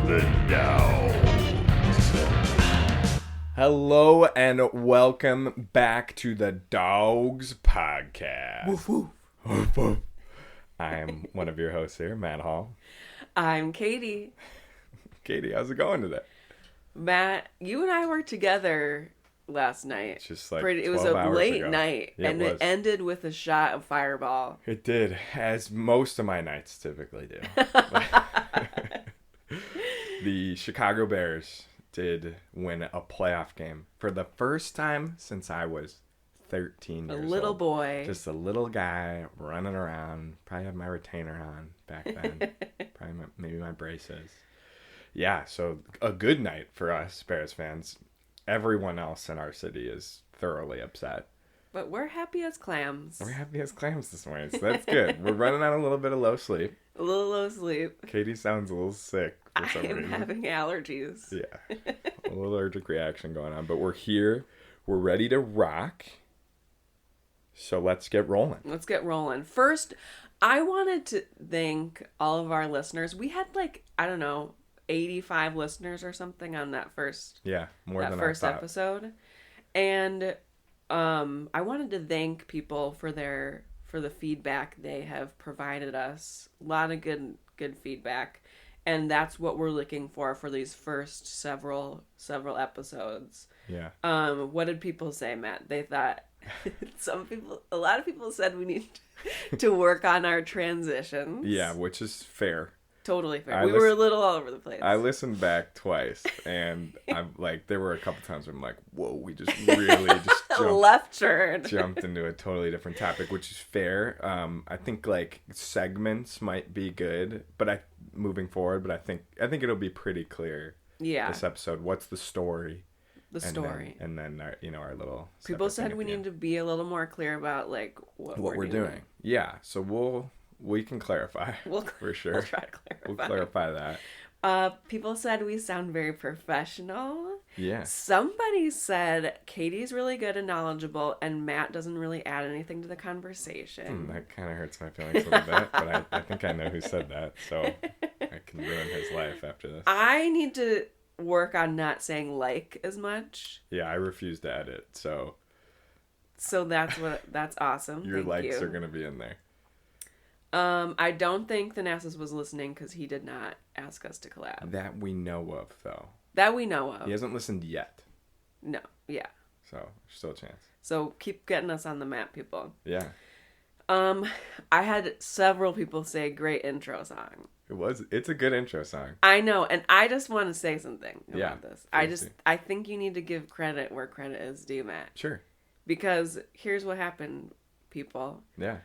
the Dogs. Hello and welcome back to the Dogs Podcast. Woof, woof. Woof, woof. I'm one of your hosts here, Matt Hall. I'm Katie. Katie, how's it going today? Matt, you and I were together last night. Just like it was 12 a hours late ago. night, Yeah, and it it was. ended with a shot of Fireball. It did, as most of my nights typically do. The Chicago Bears did win a playoff game for the first time since I was 13 A years little old. boy. Just a little guy running around. Probably had my retainer on back then. Maybe my braces. Yeah, so a good night for us Bears fans. Everyone else in our city is thoroughly upset. But we're happy as clams. We're happy as clams this morning, so that's good. We're running on a little bit of low sleep. A little low sleep. Katie sounds a little sick for some I'm reason. having allergies. Yeah, a little allergic reaction going on. But we're here. We're ready to rock. So let's get rolling. Let's get rolling. First, I wanted to thank all of our listeners. We had 85 listeners or something on that first More than first I thought. episode. And I wanted to thank people for the feedback they have provided us. A lot of good feedback. And that's what we're looking for these first several episodes. Yeah. What did people say, Matt? They thought a lot of people said we need to work on our transitions. Yeah, which is fair. Totally fair. We were a little all over the place. I listened back twice, and I'm like, there were a couple times where I'm like, whoa, we just really just left turn. jumped into a totally different topic, which is fair. I think segments might be good, but moving forward, but I think it'll be pretty clear. Yeah. This episode, what's the story? And then our little. People said we need to be a little more clear about what we're doing. Yeah, so we can clarify. For sure. We'll try to clarify. We'll clarify that. People said we sound very professional. Yeah. Somebody said Katie's really good and knowledgeable, and Matt doesn't really add anything to the conversation. That kind of hurts my feelings a little bit, but I think I know who said that, so I can ruin his life after this. I need to work on not saying as much. Yeah, I refuse to edit, so that's awesome. Your Thank likes you. are gonna be in there. I don't think Thanasis was listening because he did not ask us to collab. That we know of, though. That we know of. He hasn't listened yet. No, yeah. So, there's still a chance. So keep getting us on the map, people. Yeah. I had several people say great intro song. It's a good intro song. I know, and I just want to say something about this. Do. I think you need to give credit where credit is due, Matt. Sure. Because here's what happened, people. Yeah.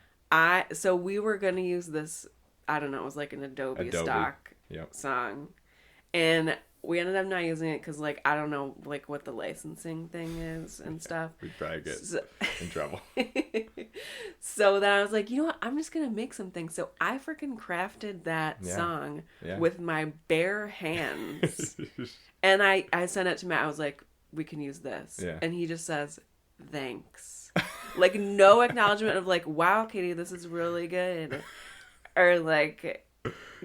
So we were going to use this, I don't know, it was like an Adobe. Stock song. And we ended up not using it because, I don't know, what the licensing thing is and stuff. We'd probably get in trouble. So then I was like, you know what? I'm just going to make something. So I freaking crafted that song with my bare hands. And I sent it to Matt. I was like, we can use this. Yeah. And he just says, thanks. No acknowledgement of wow, Katie, this is really good. Or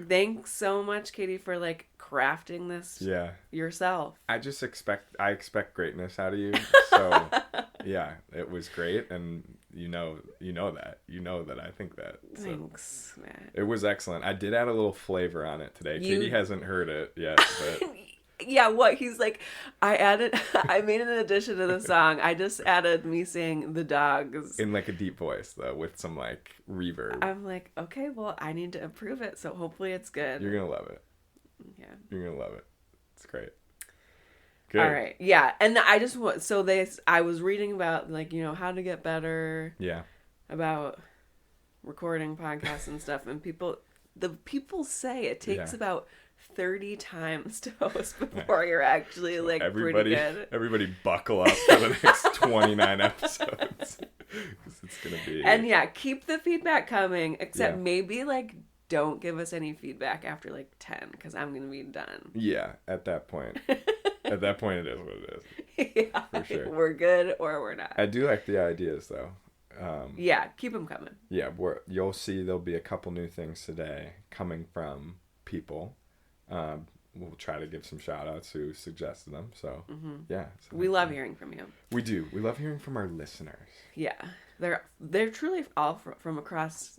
thanks so much, Katie, for crafting this yourself. I expect greatness out of you. So yeah, it was great, and you know that I think that. So. Thanks, Matt. It was excellent. I did add a little flavor on it today. Katie hasn't heard it yet, but yeah, what? He's like, I made an addition to the song. I just added me saying the dogs. In a deep voice, though, with some reverb. I'm like, okay, well, I need to approve it, so hopefully it's good. You're going to love it. Yeah. You're going to love it. It's great. Good. All right. Yeah. And I just want, I was reading about, how to get better. Yeah. About recording podcasts and stuff. And the people say it takes about 30 times to host before you're actually pretty good. Everybody buckle up for the next 29 episodes. It's gonna be. And keep the feedback coming. Except maybe don't give us any feedback after 10 because I'm gonna be done. Yeah, at that point. At that point, it is what it is. Yeah, for sure. We're good or we're not. I do like the ideas though. Keep them coming. Yeah, you'll see there'll be a couple new things today coming from people. we'll try to give some shout outs who suggested them. So yeah, so We love hearing from you. We do. We love hearing from our listeners. Yeah, they're truly all from across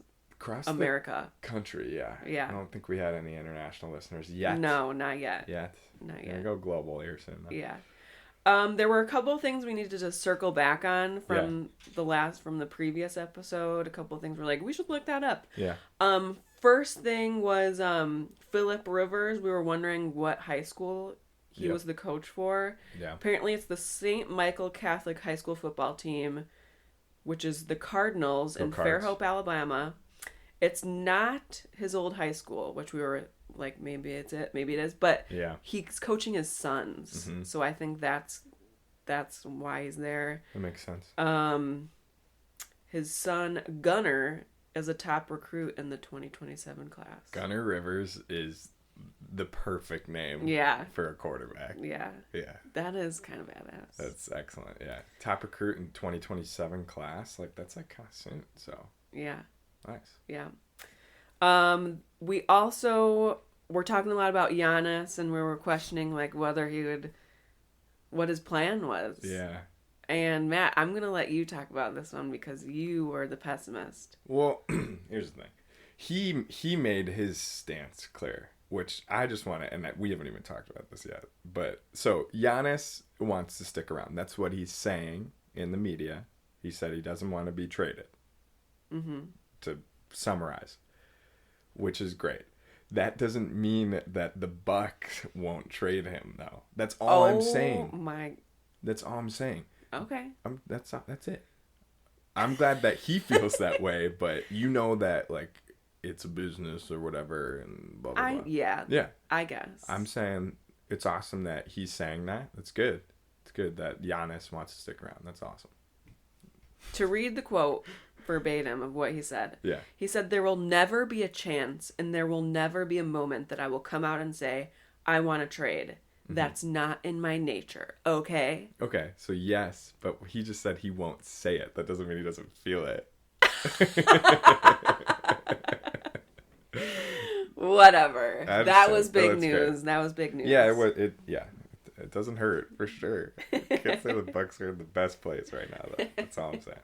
America. The country. Yeah. Yeah. I don't think we had any international listeners yet. No, not yet. Not yet. Gonna go global here soon. Though. Yeah. There were a couple of things we needed to circle back on from the previous episode. A couple of things we're like, we should look that up. Yeah. First thing was Philip Rivers. We were wondering what high school he was the coach for. Yeah. Apparently it's the St. Michael Catholic High School football team, which is the Cardinals in Fairhope, Alabama. It's not his old high school, which we were like, maybe it is, but he's coaching his sons. So I think that's why he's there. That makes sense. His son Gunner is a top recruit in the 2027 class. Gunner Rivers is the perfect name for a quarterback. Yeah. That is kind of badass. That's excellent. Yeah. Top recruit in 2027 class. Like, that's like kind of soon. So. Yeah. Nice. Yeah. We also were talking a lot about Giannis, and we were questioning like what his plan was. Yeah. And Matt, I'm gonna let you talk about this one because you were the pessimist. Well, here's the thing. He made his stance clear, which I just want to, and we haven't even talked about this yet. But so Giannis wants to stick around. That's what he's saying in the media. He said he doesn't want to be traded. To summarize, which is great. That doesn't mean that the Bucks won't trade him, though. That's all I'm saying. That's all I'm saying. Okay. That's it. I'm glad that he feels that way, but you know that like it's a business or whatever, and blah blah blah. Yeah. I guess. I'm saying it's awesome that he's saying that. That's good. It's good that Giannis wants to stick around. That's awesome. To read the quote verbatim of what he said. Yeah. He said, "There will never be a chance and there will never be a moment that I will come out and say, I want to trade. That's not in my nature. Okay?" Okay. So yes, but he just said he won't say it. That doesn't mean he doesn't feel it. Whatever. That was big news. Good. That was big news. Yeah, it doesn't hurt for sure. Can't say the Bucks are in the best place right now, though. That's all I'm saying.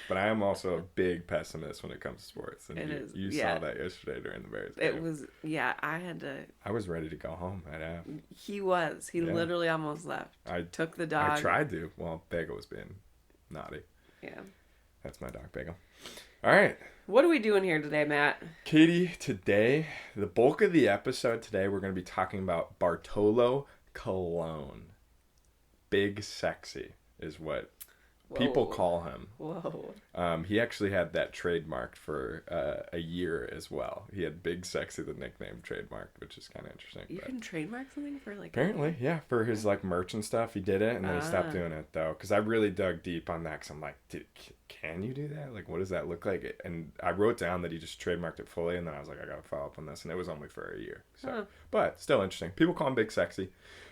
But I am also a big pessimist when it comes to sports, and you saw that yesterday during the Bears game. It was I was ready to go home at half. He literally almost left. I took the dog. I tried to. Well, Bagel was being naughty. Yeah. That's my dog, Bagel. All right. What are we doing here today, Matt? Katie, today, the bulk of the episode today, we're going to be talking about Bartolo Colón. Big Sexy is what people call him. Whoa. He actually had that trademarked for a year as well. He had Big Sexy, the nickname, trademarked, which is kind of interesting. You can trademark something for like... Apparently, yeah. For his like merch and stuff, he did it, and then he stopped doing it, though. Because I really dug deep on that, because I'm like, can you do that? Like, what does that look like? And I wrote down that he just trademarked it fully, and then I was like, I got to follow up on this. And it was only for a year. So, But still interesting. People call him Big Sexy.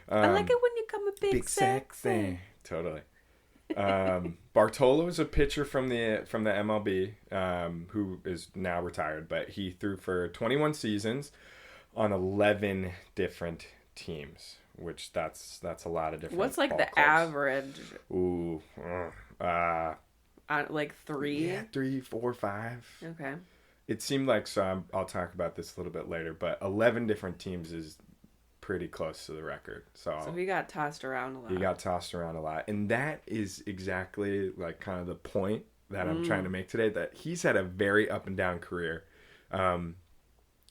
I like it when you call me Big Sexy. Totally. Bartolo is a pitcher from the MLB who is now retired, but he threw for 21 seasons on 11 different teams, which that's a lot of different. What's like the clubs. average? Ooh, like 3? Yeah, 3, 4, 5. Okay. It seemed like I'll talk about this a little bit later, but 11 different teams is pretty close to the record. So he got tossed around a lot. And that is exactly like kind of the point that I'm trying to make today, that he's had a very up and down career.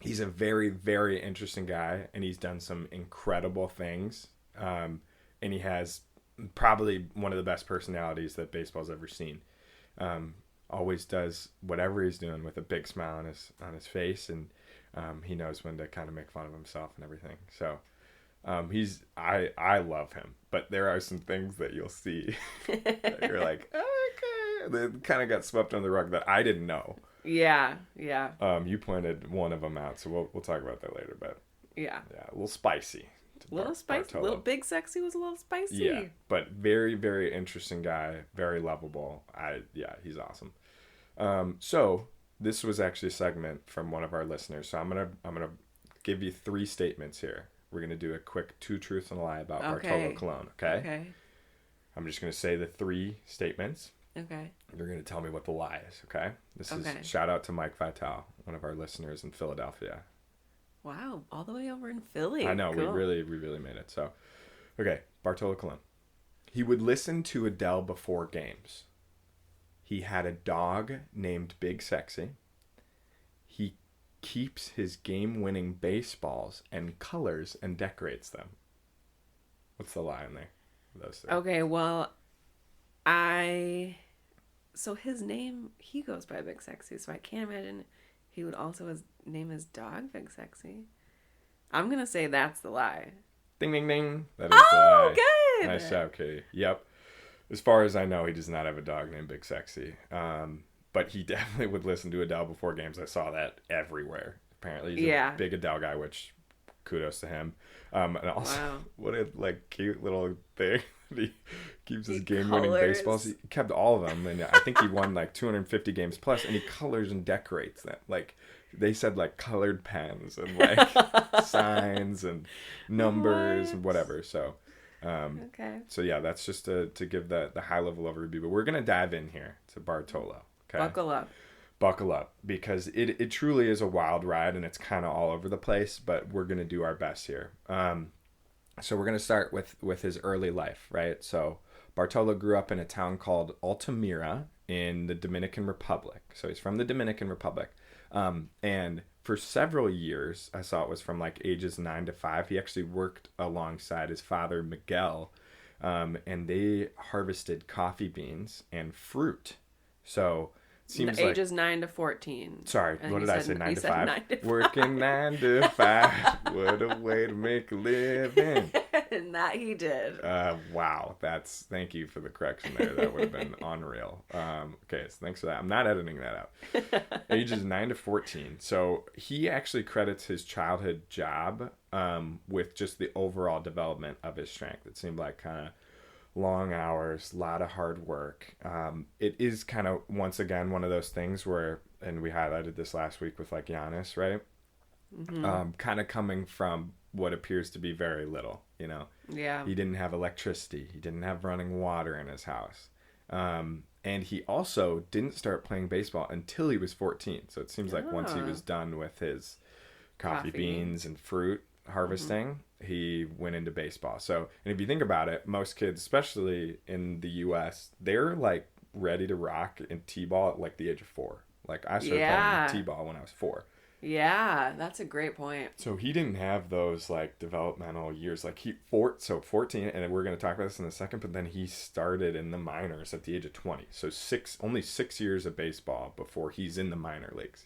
He's a very, very interesting guy, and he's done some incredible things. And he has probably one of the best personalities that baseball's ever seen. Always does whatever he's doing with a big smile on his face, and he knows when to kind of make fun of himself and everything. So I love him, but there are some things that you'll see that you're like, okay, they kind of got swept under the rug that I didn't know. Yeah. You pointed one of them out, so we'll talk about that later. But yeah, a little spicy. Little Big Sexy was a little spicy. Yeah, but very, very interesting guy, very lovable. He's awesome. So this was actually a segment from one of our listeners. So I'm gonna give you 3 statements here. we're going to do a quick 2 truths and a lie about Okay. Bartolo Colón, okay? Okay. I'm just going to say the 3 statements. Okay. You're going to tell me what the lie is, okay? This Okay. is shout out to Mike Vitale, one of our listeners in Philadelphia. Wow, all the way over in Philly. I know, Cool. we really made it. So, okay, Bartolo Colón. He would listen to Adele before games. He had a dog named Big Sexy. He keeps his game-winning baseballs and colors and decorates them. What's the lie in there? Those 3. Okay, well, so his name, he goes by Big Sexy, so I can't imagine he would also name his dog Big Sexy. I'm going to say that's the lie. Ding, ding, ding. That is the lie. Good! Nice job, Katie. Yep. As far as I know, he does not have a dog named Big Sexy. But he definitely would listen to Adele before games. I saw that everywhere. Apparently, he's a big Adele guy, which kudos to him. And also, what a cute little thing. He keeps his game-winning baseballs. He kept all of them, and I think he won 250 games plus. And he colors and decorates them. They said colored pens and signs and numbers and whatever. So, okay. So yeah, that's just to give the high-level overview. But we're gonna dive in here to Bartolo. Okay. Buckle up, because it truly is a wild ride, and it's kind of all over the place, but we're going to do our best here. So we're going to start with his early life, right? So Bartolo grew up in a town called Altamira in the Dominican Republic. So he's from the Dominican Republic. And for several years, I saw it was from ages 9 to 5, he actually worked alongside his father, Miguel, and they harvested coffee beans and fruit. So seems ages 9 to 14. Sorry, what did I say? 9 to 5? 9 to 5. Working 9 to 5. What a way to make a living. And that he did. Wow. Thank you for the correction there. That would have been unreal. Okay, so thanks for that. I'm not editing that out. Ages 9 to 14. So he actually credits his childhood job with just the overall development of his strength. It seemed like kind of long hours, a lot of hard work. It is kind of, once again, one of those things where, and we highlighted this last week with Giannis, right? Mm-hmm. Kind of coming from what appears to be very little, Yeah. He didn't have electricity. He didn't have running water in his house. And he also didn't start playing baseball until he was 14. So it seems like once he was done with his coffee beans and fruit harvesting, he went into baseball. So, and if you think about it, most kids, especially in the U.S., they're ready to rock in t-ball at the age of 4. I started playing t-ball when I was 4. Yeah, that's a great point. So he didn't have those developmental years. 14, and we're going to talk about this in a second, but then he started in the minors at the age of 20. So only 6 years of baseball before he's in the minor leagues,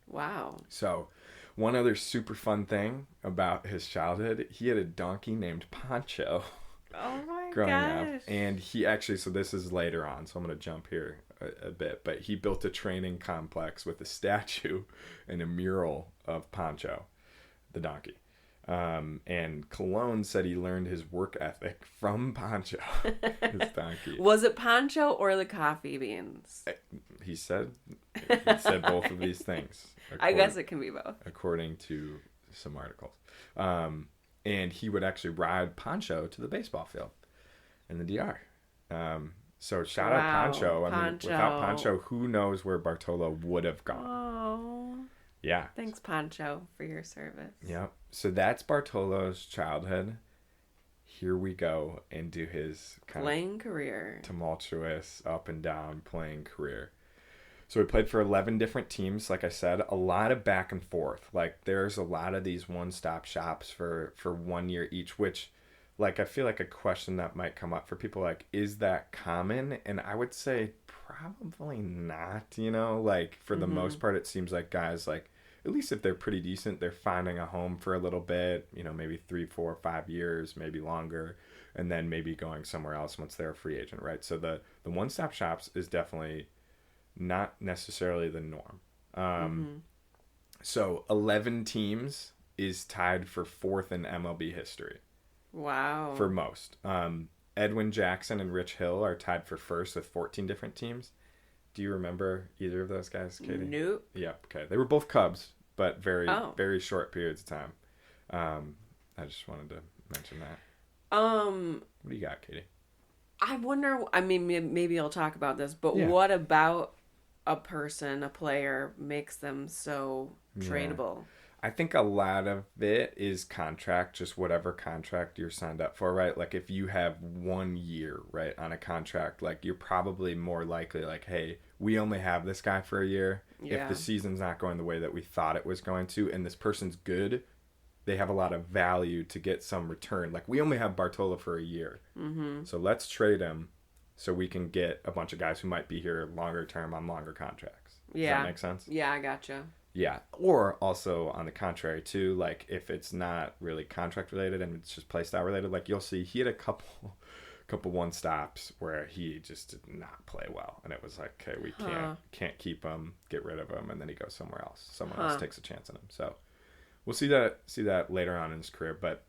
Wow. So one other super fun thing about his childhood, he had a donkey named Pancho. Oh my growing gosh. up. And he actually, so this is later on, so I'm going to jump here a bit, but he built a training complex with a statue and a mural of Pancho, the donkey. And Colón said he learned his work ethic from Pancho, his donkey. Was it Pancho or the coffee beans? He said both of these things. I guess it can be both. According to some articles. And he would actually ride Pancho to the baseball field in the DR. So shout out Pancho. I mean, without Pancho, who knows where Bartolo would have gone. Oh. Yeah. Thanks, Pancho, for your service. Yep. So that's Bartolo's childhood. Here we go into his kind playing career. Tumultuous, up and down playing career. So he played for 11 different teams, like I said, a lot of back and forth. There's a lot of these one-stop shops for 1 year each, which, I feel like a question that might come up for people, is that common? And I would say probably not, for the most part, it seems like guys, at least if they're pretty decent, they're finding a home for a little bit, maybe 3, 4, 5 years, maybe longer, and then maybe going somewhere else once they're a free agent, right? So the one-stop shops is definitely not necessarily the norm. So 11 teams is tied for 4th in MLB history. Wow. For most. Edwin Jackson and Rich Hill are tied for 1st with 14 different teams. Do you remember either of those guys, Katie? Nope. Yeah, okay. They were both Cubs, but very short periods of time. I just wanted to mention that. What do you got, Katie? I wonder, I mean, maybe I'll talk about this, but Yeah. what about a player, makes them so tradable? I think a lot of it is contract, just whatever contract you're signed up for, right? Like if you have 1 year, right, on a contract, like you're probably more likely like, hey, we only have this guy for a year. Yeah. If the season's not going the way that we thought it was going to, and this person's good, they have a lot of value to get some return. Like we only have Bartolo for a year. Mm-hmm. So let's trade him so we can get a bunch of guys who might be here longer term on longer contracts. Yeah. Does that make sense? Yeah, I gotcha. Yeah. Or also on the contrary too, like if it's not really contract related and it's just play style related, like you'll see he had a couple one stops where he just did not play well, and it was like, okay, we can't keep him, get rid of him, and then he goes somewhere else. Someone else takes a chance on him. So we'll see that later on in his career, but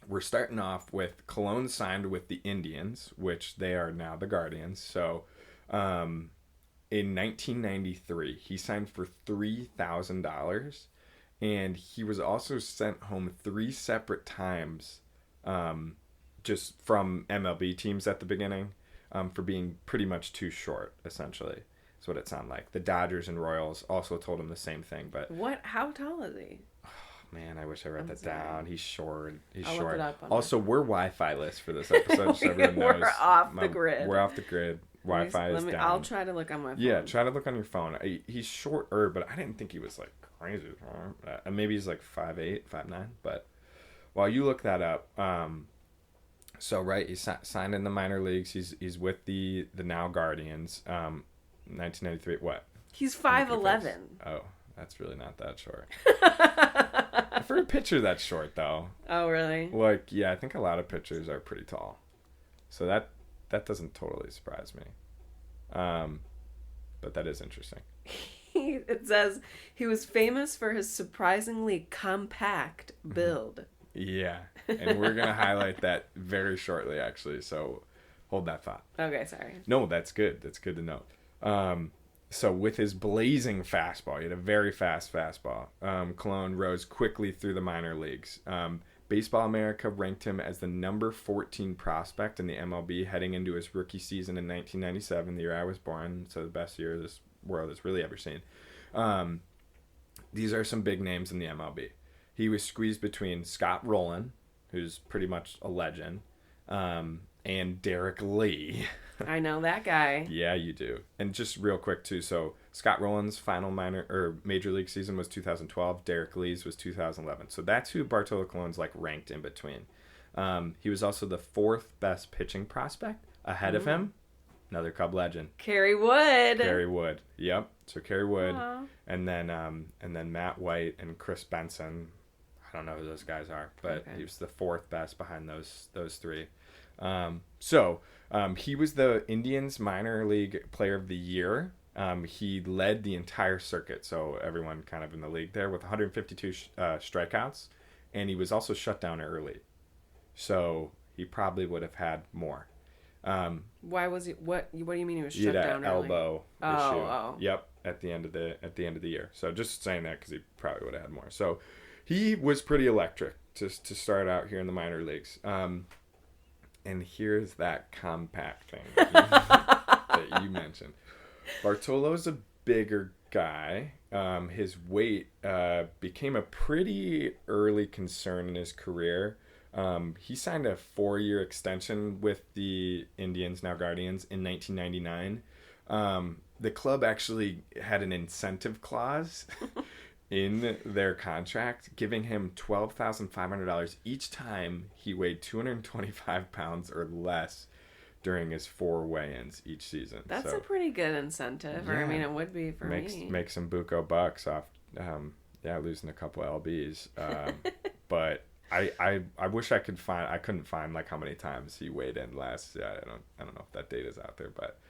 we're starting off with Colón signed with the Indians, which they are now the Guardians. So in 1993, he signed for $3,000, and he was also sent home 3 separate times just from MLB teams at the beginning for being pretty much too short, essentially. That's what it sounded like. The Dodgers and Royals also told him the same thing. But How tall is he? Man, I wish I wrote that down. He's short. I'll short. look it up on Also, we're Wi-Fi list for this episode, so everyone knows. We're off the grid. We're off the grid. Wi-Fi is down. I'll try to look on my phone. Yeah, try to look on your phone. He's shorter, but I didn't think he was like crazy. Maybe he's like 5'8", 5'9". But while you look that up, so right, he's signed in the minor leagues. He's with the now Guardians. 1993. What? He's 5'11". Oh, that's really not that short. For a pitcher, that's short though. Oh, really? Like, yeah, I think a lot of pitchers are pretty tall, so that doesn't totally surprise me. But that is interesting. It says he was famous for his surprisingly compact build. Yeah, and we're gonna highlight that very shortly, actually. So hold that thought. Okay, sorry. No, that's good. That's good to know. So with his blazing fastball, he had a very fast fastball. Colón rose quickly through the minor leagues. Baseball America ranked him as the number 14 prospect in the MLB heading into his rookie season in 1997, the year I was born. So the best year this world has really ever seen. These are some big names in the MLB. He was squeezed between Scott Rowland, who's pretty much a legend, and Derek Lee. I know that guy. Yeah, you do. And just real quick too, so Scott Rowland's final major league season was 2012. Derek Lee's was 2011. So that's who Bartolo Colón's like ranked in between. He was also the 4th best pitching prospect. Ahead of him, another Cub legend, Kerry Wood. Kerry Wood. Yep. So Kerry Wood, Aww. and then Matt White and Chris Benson. I don't know who those guys are, but he was the 4th best behind those 3. He was the Indians minor league player of the year. He led the entire circuit, so everyone kind of in the league there with 152 strikeouts, and he was also shut down early. So he probably would have had more. Why was he? What do you mean he was He shut had down an early? elbow issue. Oh. Yep, at the end of the year. So just saying that because he probably would have had more. So he was pretty electric to start out here in the minor leagues. And here's that compact thing that you mentioned. Bartolo's a bigger guy. His weight became a pretty early concern in his career. He signed a 4-year extension with the Indians, now Guardians, in 1999. The club actually had an incentive clause in their contract, giving him $12,500 each time he weighed 225 pounds or less during his 4 weigh-ins each season. That's so, a pretty good incentive. yeah, Or, I mean, it would be for me. Make some buco bucks off, losing a couple LBs. But I wish I could find. I couldn't find like how many times he weighed in last. Yeah, I don't know if that data's out there, but.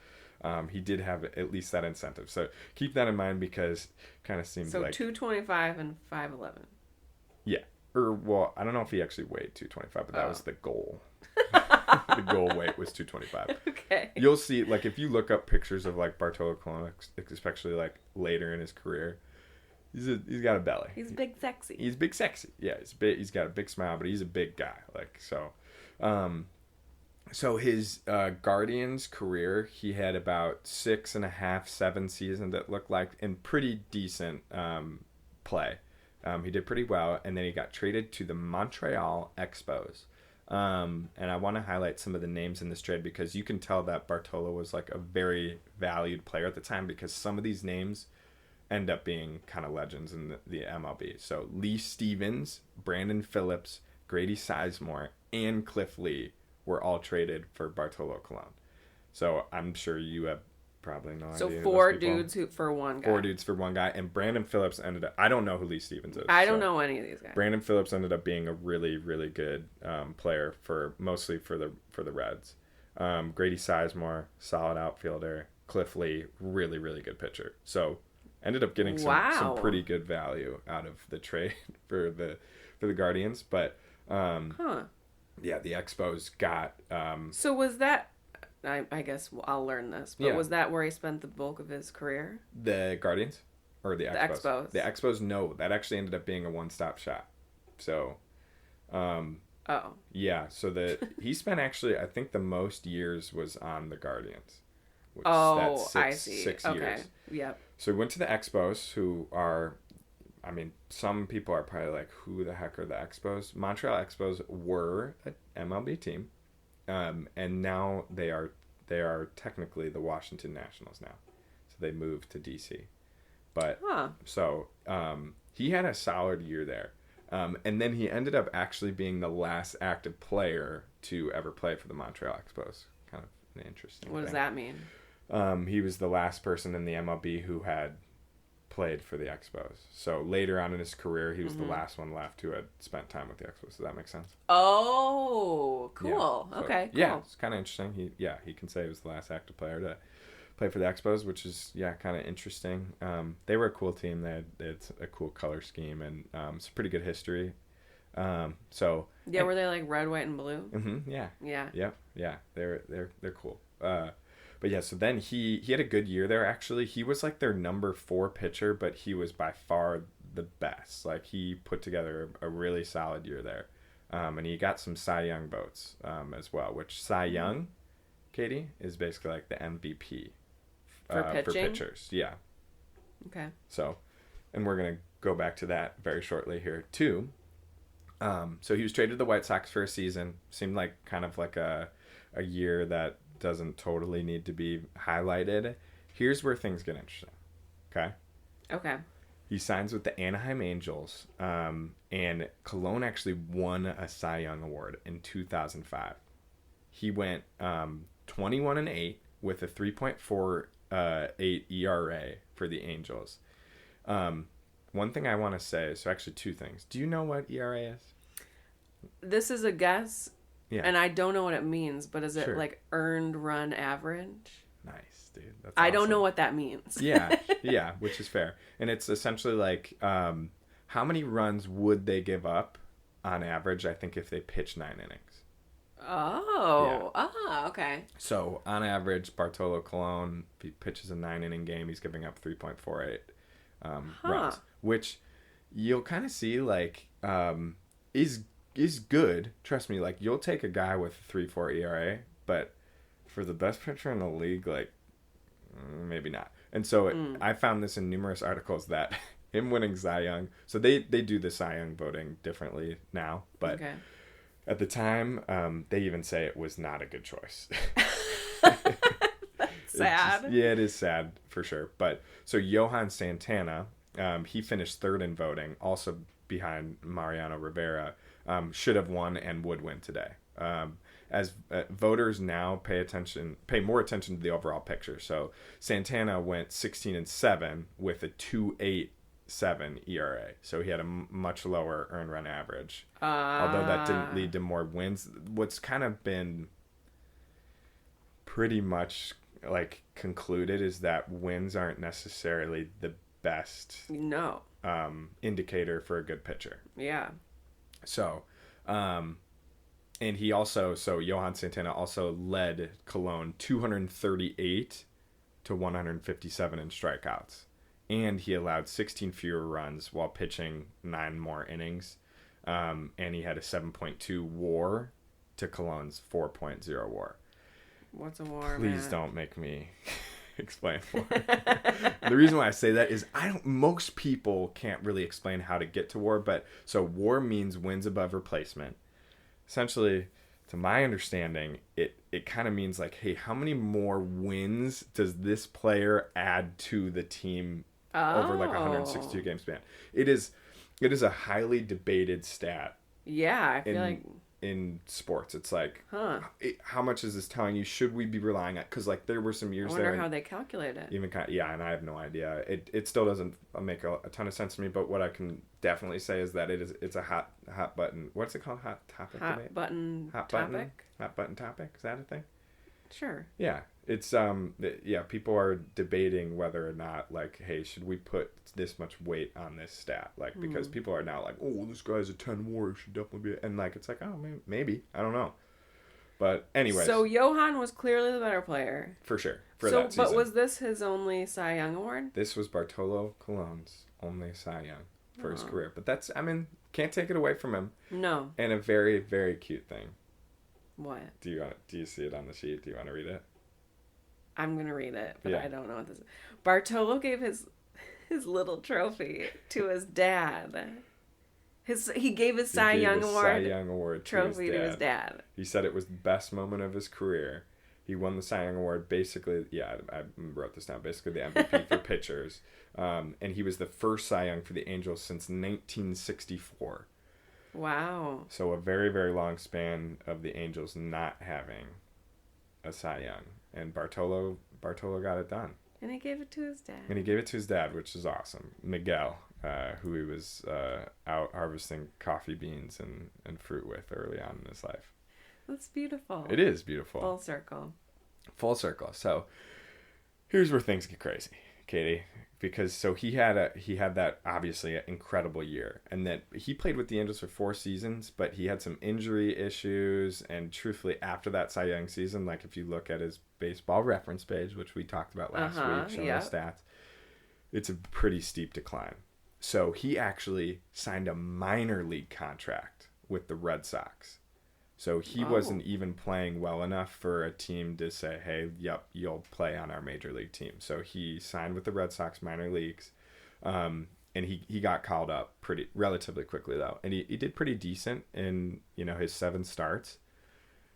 He did have at least that incentive. So keep that in mind because kind of seemed like... So 225 and 5'11". Yeah. Well, I don't know if he actually weighed 225, but that was the goal. The goal weight was 225. Okay. You'll see, like, if you look up pictures of, like, Bartolo Colón, especially, like, later in his career, He's got a belly. He's big sexy. He's big sexy. Yeah, he's got a big smile, but he's a big guy. Like, so. So his Guardians career, he had about 6.5, 7 seasons that looked like in pretty decent play. He did pretty well, and then he got traded to the Montreal Expos. And I want to highlight some of the names in this trade because you can tell that Bartolo was like a very valued player at the time because some of these names end up being kind of legends in the MLB. So Lee Stevens, Brandon Phillips, Grady Sizemore, and Cliff Lee were all traded for Bartolo Colón. So I'm sure you have probably no idea. So 4 dudes for one guy. 4 dudes for one guy. And Brandon Phillips ended up... I don't know who Lee Stevens is. I don't know any of these guys. Brandon Phillips ended up being a really, really good player mostly for the Reds. Grady Sizemore, solid outfielder. Cliff Lee, really, really good pitcher. So ended up getting some pretty good value out of the trade for the Guardians. But... yeah, the Expos got... So was that... I guess I'll learn this. But was that where he spent the bulk of his career? The Guardians? Or the Expos? The Expos. The Expos, no. That actually ended up being a one-stop shop. So... yeah, so he spent actually, I think the most years was on the Guardians. I see. 6 okay. years. Yep. So he went to the Expos, who are... I mean, some people are probably like, who the heck are the Expos? Montreal Expos were an MLB team, and now they are technically the Washington Nationals now. So they moved to DC. But, he had a solid year there. And then he ended up actually being the last active player to ever play for the Montreal Expos. Kind of an interesting What thing. does that mean? He was the last person in the MLB who had played for the Expos. So later on in his career, he was the last one left who had spent time with the Expos. Does that make sense? Oh, cool. Yeah. So, okay, cool. Yeah, it's kind of interesting. He can say he was the last active player to play for the Expos, which is, kind of interesting. They were a cool team. They had a cool color scheme and it's a pretty good history. Were they like red, white, and blue? Mm-hmm, yeah. Yeah. Yep, yeah. They're cool. But yeah, so then he had a good year there, actually. He was like their number 4 pitcher, but he was by far the best. Like, he put together a really solid year there. And he got some Cy Young votes as well, which Cy Young, Katie, is basically like the MVP for pitchers. Yeah. Okay. So, and we're going to go back to that very shortly here, too. So he was traded to the White Sox for a season. Seemed like kind of like a year that doesn't totally need to be highlighted. Here's where things get interesting. Okay. He signs with the Anaheim Angels, and Colón actually won a Cy Young Award in 2005. He went 21-8 with a 3.48 ERA for the Angels. One thing I want to say, so actually 2 things. Do you know what ERA is? This is a guess. Yeah. And I don't know what it means, but is it like earned run average? Nice, dude. That's I awesome. don't know what that means. yeah, which is fair. And it's essentially like how many runs would they give up on average, I think, if they pitch 9 innings? Okay. So on average, Bartolo Colón, if he pitches a 9-inning game, he's giving up 3.48 runs, which you'll kind of see like is good. Trust me, like, you'll take a guy with a 3.4 ERA, but for the best pitcher in the league, like, maybe not. And so I found this in numerous articles that him winning Cy Young, so they do the Cy Young voting differently now, but at the time, they even say it was not a good choice. That's sad. It is sad for sure. But so Johan Santana, he finished 3rd in voting, also behind Mariano Rivera. Should have won and would win today. As voters now pay more attention to the overall picture. So Santana went 16-7 with a 2.87 ERA. So he had a much lower earned run average. Although that didn't lead to more wins. What's kind of been pretty much like concluded is that wins aren't necessarily the best indicator for a good pitcher. Yeah. So, and he also, Johan Santana also led Colón 238 to 157 in strikeouts. and he allowed 16 fewer runs while pitching 9 more innings. And he had a 7.2 WAR to Colón's 4.0 WAR. What's a WAR? Please Matt? don't make me explain WAR. The reason why I say that is most people can't really explain how to get to WAR, but so WAR means wins above replacement. Essentially, to my understanding, it kind of means like, hey, how many more wins does this player add to the team over like a 162 game span? It is a highly debated stat. Yeah, I feel like in sports, it's like, how much is this telling you? Should we be relying on? Because like there were some years there. I wonder how they calculate it. Even and I have no idea. It still doesn't make a ton of sense to me. But what I can definitely say is that it's a hot button. What's it called? Hot topic. Hot button topic. Hot button topic. Is that a thing? Sure. Yeah. It's people are debating whether or not, like, hey, should we put this much weight on this stat? Like, because people are now like, oh, this guy's a 10 WAR, should definitely be, and like, it's like, oh, maybe, I don't know. But anyways. So Johan was clearly the better player. For sure. For that season. But was this his only Cy Young award? This was Bartolo Colón's only Cy Young for his career. But that's, can't take it away from him. No. And a very, very cute thing. What? Do you see it on the sheet? Do you want to read it? I'm going to read it, but I don't know what this is. Bartolo gave his little trophy to his dad. He gave his Cy Young Award trophy to his dad. He said it was the best moment of his career. He won the Cy Young Award, basically, I wrote this down, basically the MVP for pitchers. And he was the first Cy Young for the Angels since 1964. Wow. So a very, very long span of the Angels not having a Cy Young. And Bartolo got it done. And he gave it to his dad. Which is awesome. Miguel, who he was out harvesting coffee beans and fruit with early on in his life. That's beautiful. It is beautiful. Full circle. So here's where things get crazy, Katie. Because so he had that obviously incredible year, and that he played with the Angels for 4 seasons, but he had some injury issues, and truthfully after that Cy Young season, like if you look at his baseball reference page, which we talked about last week, showing the stats, it's a pretty steep decline. So he actually signed a minor league contract with the Red Sox. So he wasn't even playing well enough for a team to say, hey, yep, you'll play on our major league team. So he signed with the Red Sox minor leagues, and he got called up relatively quickly, though. And he did pretty decent in his 7 starts.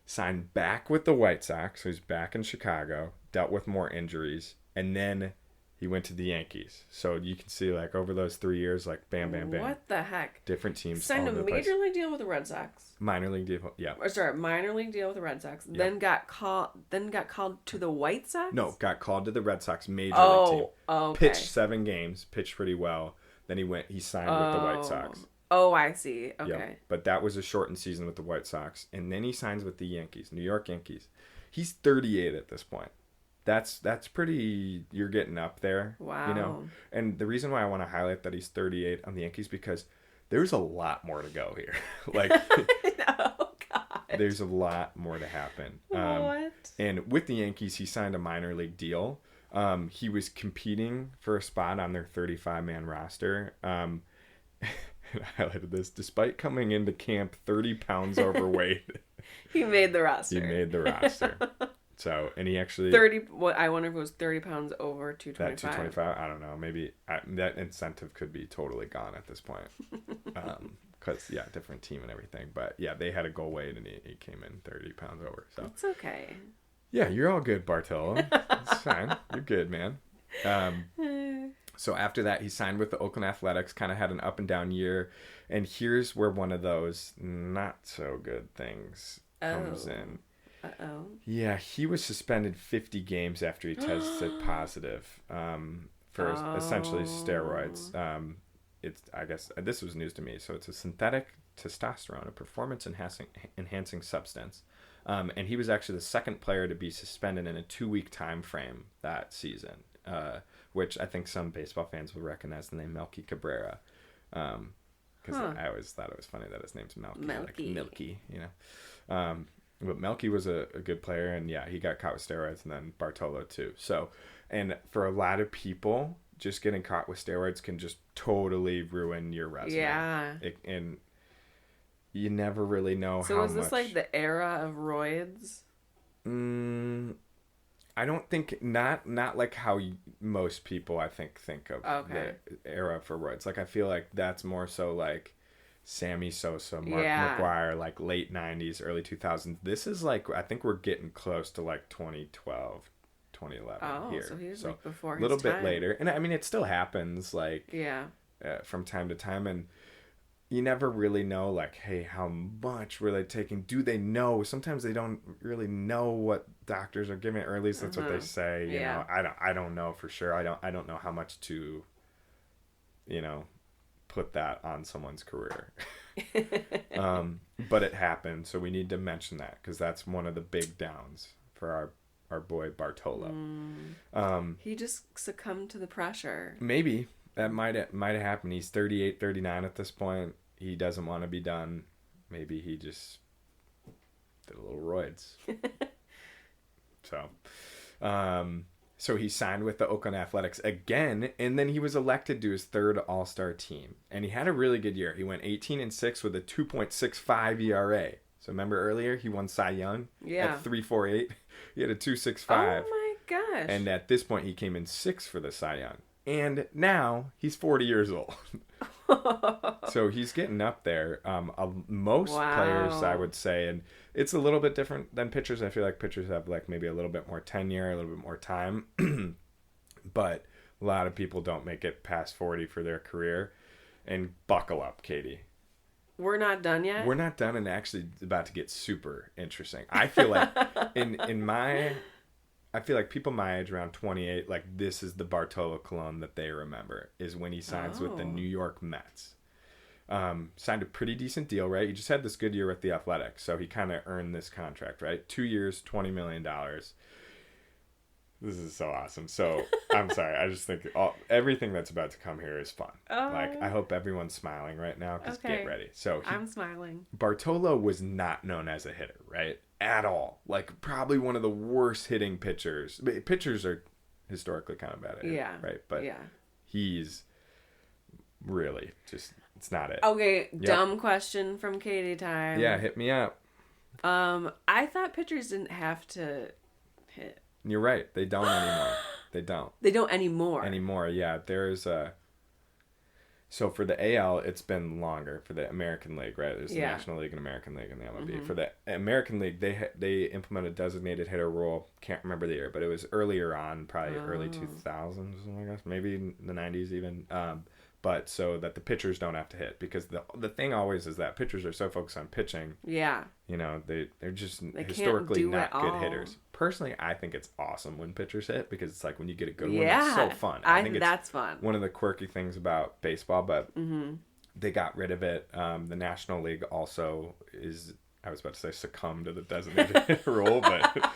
Signed back with the White Sox, so he's back in Chicago, dealt with more injuries, and then he went to the Yankees. So you can see, like, over those 3 years, like, bam, bam, bam. What the heck? Different teams. Signed a major league deal with the Red Sox. Minor league deal, yeah. Minor league deal with the Red Sox. Yeah. Then got called to the White Sox? No, got called to the Red Sox major league team. Oh, okay. Pitched 7 games, pitched pretty well. Then he signed with the White Sox. Oh, I see. Okay. Yep. But that was a shortened season with the White Sox. And then he signs with the Yankees, New York Yankees. He's 38 at this point. That's pretty, you're getting up there. Wow. And the reason why I want to highlight that he's 38 on the Yankees, because there's a lot more to go here. Like, oh, God. There's a lot more to happen. What? And with the Yankees, he signed a minor league deal. He was competing for a spot on their 35-man roster. And I highlighted this. Despite coming into camp 30 pounds overweight, he made the roster. So, and he actually... 30, what, I wonder if it was 30 pounds over 225. That 225, I don't know. Maybe that incentive could be totally gone at this point. Because, different team and everything. But, they had a goal weight, and he came in 30 pounds over. So it's okay. Yeah, you're all good, Bartolo. It's fine. You're good, man. So after that, he signed with the Oakland Athletics, kind of had an up and down year. And here's where one of those not so good things comes in. Uh-oh. Yeah, he was suspended 50 games after he tested positive for essentially steroids. I guess this was news to me. So it's a synthetic testosterone, a performance enhancing substance. And he was actually the second player to be suspended in a 2-week time frame that season, which I think some baseball fans will recognize the name Melky Cabrera. Because I always thought it was funny that his name's Melky. Like Milky, But Melky was a good player, and he got caught with steroids, and then Bartolo too. So, and for a lot of people, just getting caught with steroids can just totally ruin your resume. Yeah. And you never really know so how was this much... like the era of roids? I don't think... Not like how most people, I think of Okay. the era for roids. Like, I feel like that's more so like Sammy Sosa, Mark Yeah. McGwire, like late 90s, early 2000s. This is like... I think we're getting close to like 2012, 2011 here. So he was So like before a little his bit time. later. And I mean, it still happens like Yeah. from time to time. And you never really know, like, hey, how much were they taking? Do they know? Sometimes they don't really know what doctors are giving, or at least that's what they say. You know, I don't know for sure. I don't know how much to, you know, put that on someone's career. But it happened, so we need to mention that because that's one of the big downs for our boy Bartolo. He just succumbed to the pressure. Maybe that might have happened. He's 38, 39 at this point. He doesn't want to be done. Maybe he just did a little roids. So he signed with the Oakland Athletics again, and then he was elected to his third All-Star team. And he had a really good year. He went 18-6 with a 2.65 ERA. So remember earlier he won Cy Young at 3.48. He had a 2.65. Oh my gosh! And at this point he came in 6th for the Cy Young. And now he's 40 years old. So he's getting up there. Most players, I would say, and it's a little bit different than pitchers. I feel like pitchers have like maybe a little bit more tenure, a little bit more time. But a lot of people don't make it past 40 for their career. And buckle up, Katie. We're not done yet? We're not done, and actually it's about to get super interesting. I feel like I feel like people my age, around 28, like this is the Bartolo Colón that they remember, is when he signs with the New York Mets. Signed a pretty decent deal, right? He just had this good year with the Athletics, so he kind of earned this contract, right? 2 years, $20 million. This is so awesome. So, I'm sorry. I just think everything that's about to come here is fun. Like, I hope everyone's smiling right now, because get ready. So I'm smiling. Bartolo was not known as a hitter, right? At all. Like, probably one of the worst hitting pitchers. Pitchers are historically kind of bad at hitting, right? But he's really just, it's not it. Okay, dumb question from Katie time. Yeah, hit me up. I thought pitchers didn't have to hit. You're right. They don't anymore. They don't. They don't anymore. Yeah. There's so for the AL, it's been longer. For the American League, right? There's the National League and American League and the MLB. Mm-hmm. For the American League, they implemented designated hitter rule. Can't remember the year, but it was earlier on, probably early 2000s, I guess. Maybe the 90s even. But so that the pitchers don't have to hit, because the thing always is that pitchers are so focused on pitching. Yeah. You know, they're just historically not good hitters. Personally, I think it's awesome when pitchers hit, because it's like when you get a good one, it's so fun. I think that's fun. One of the quirky things about baseball, but they got rid of it. The National League also I was about to say succumb to the designated hitter rule, but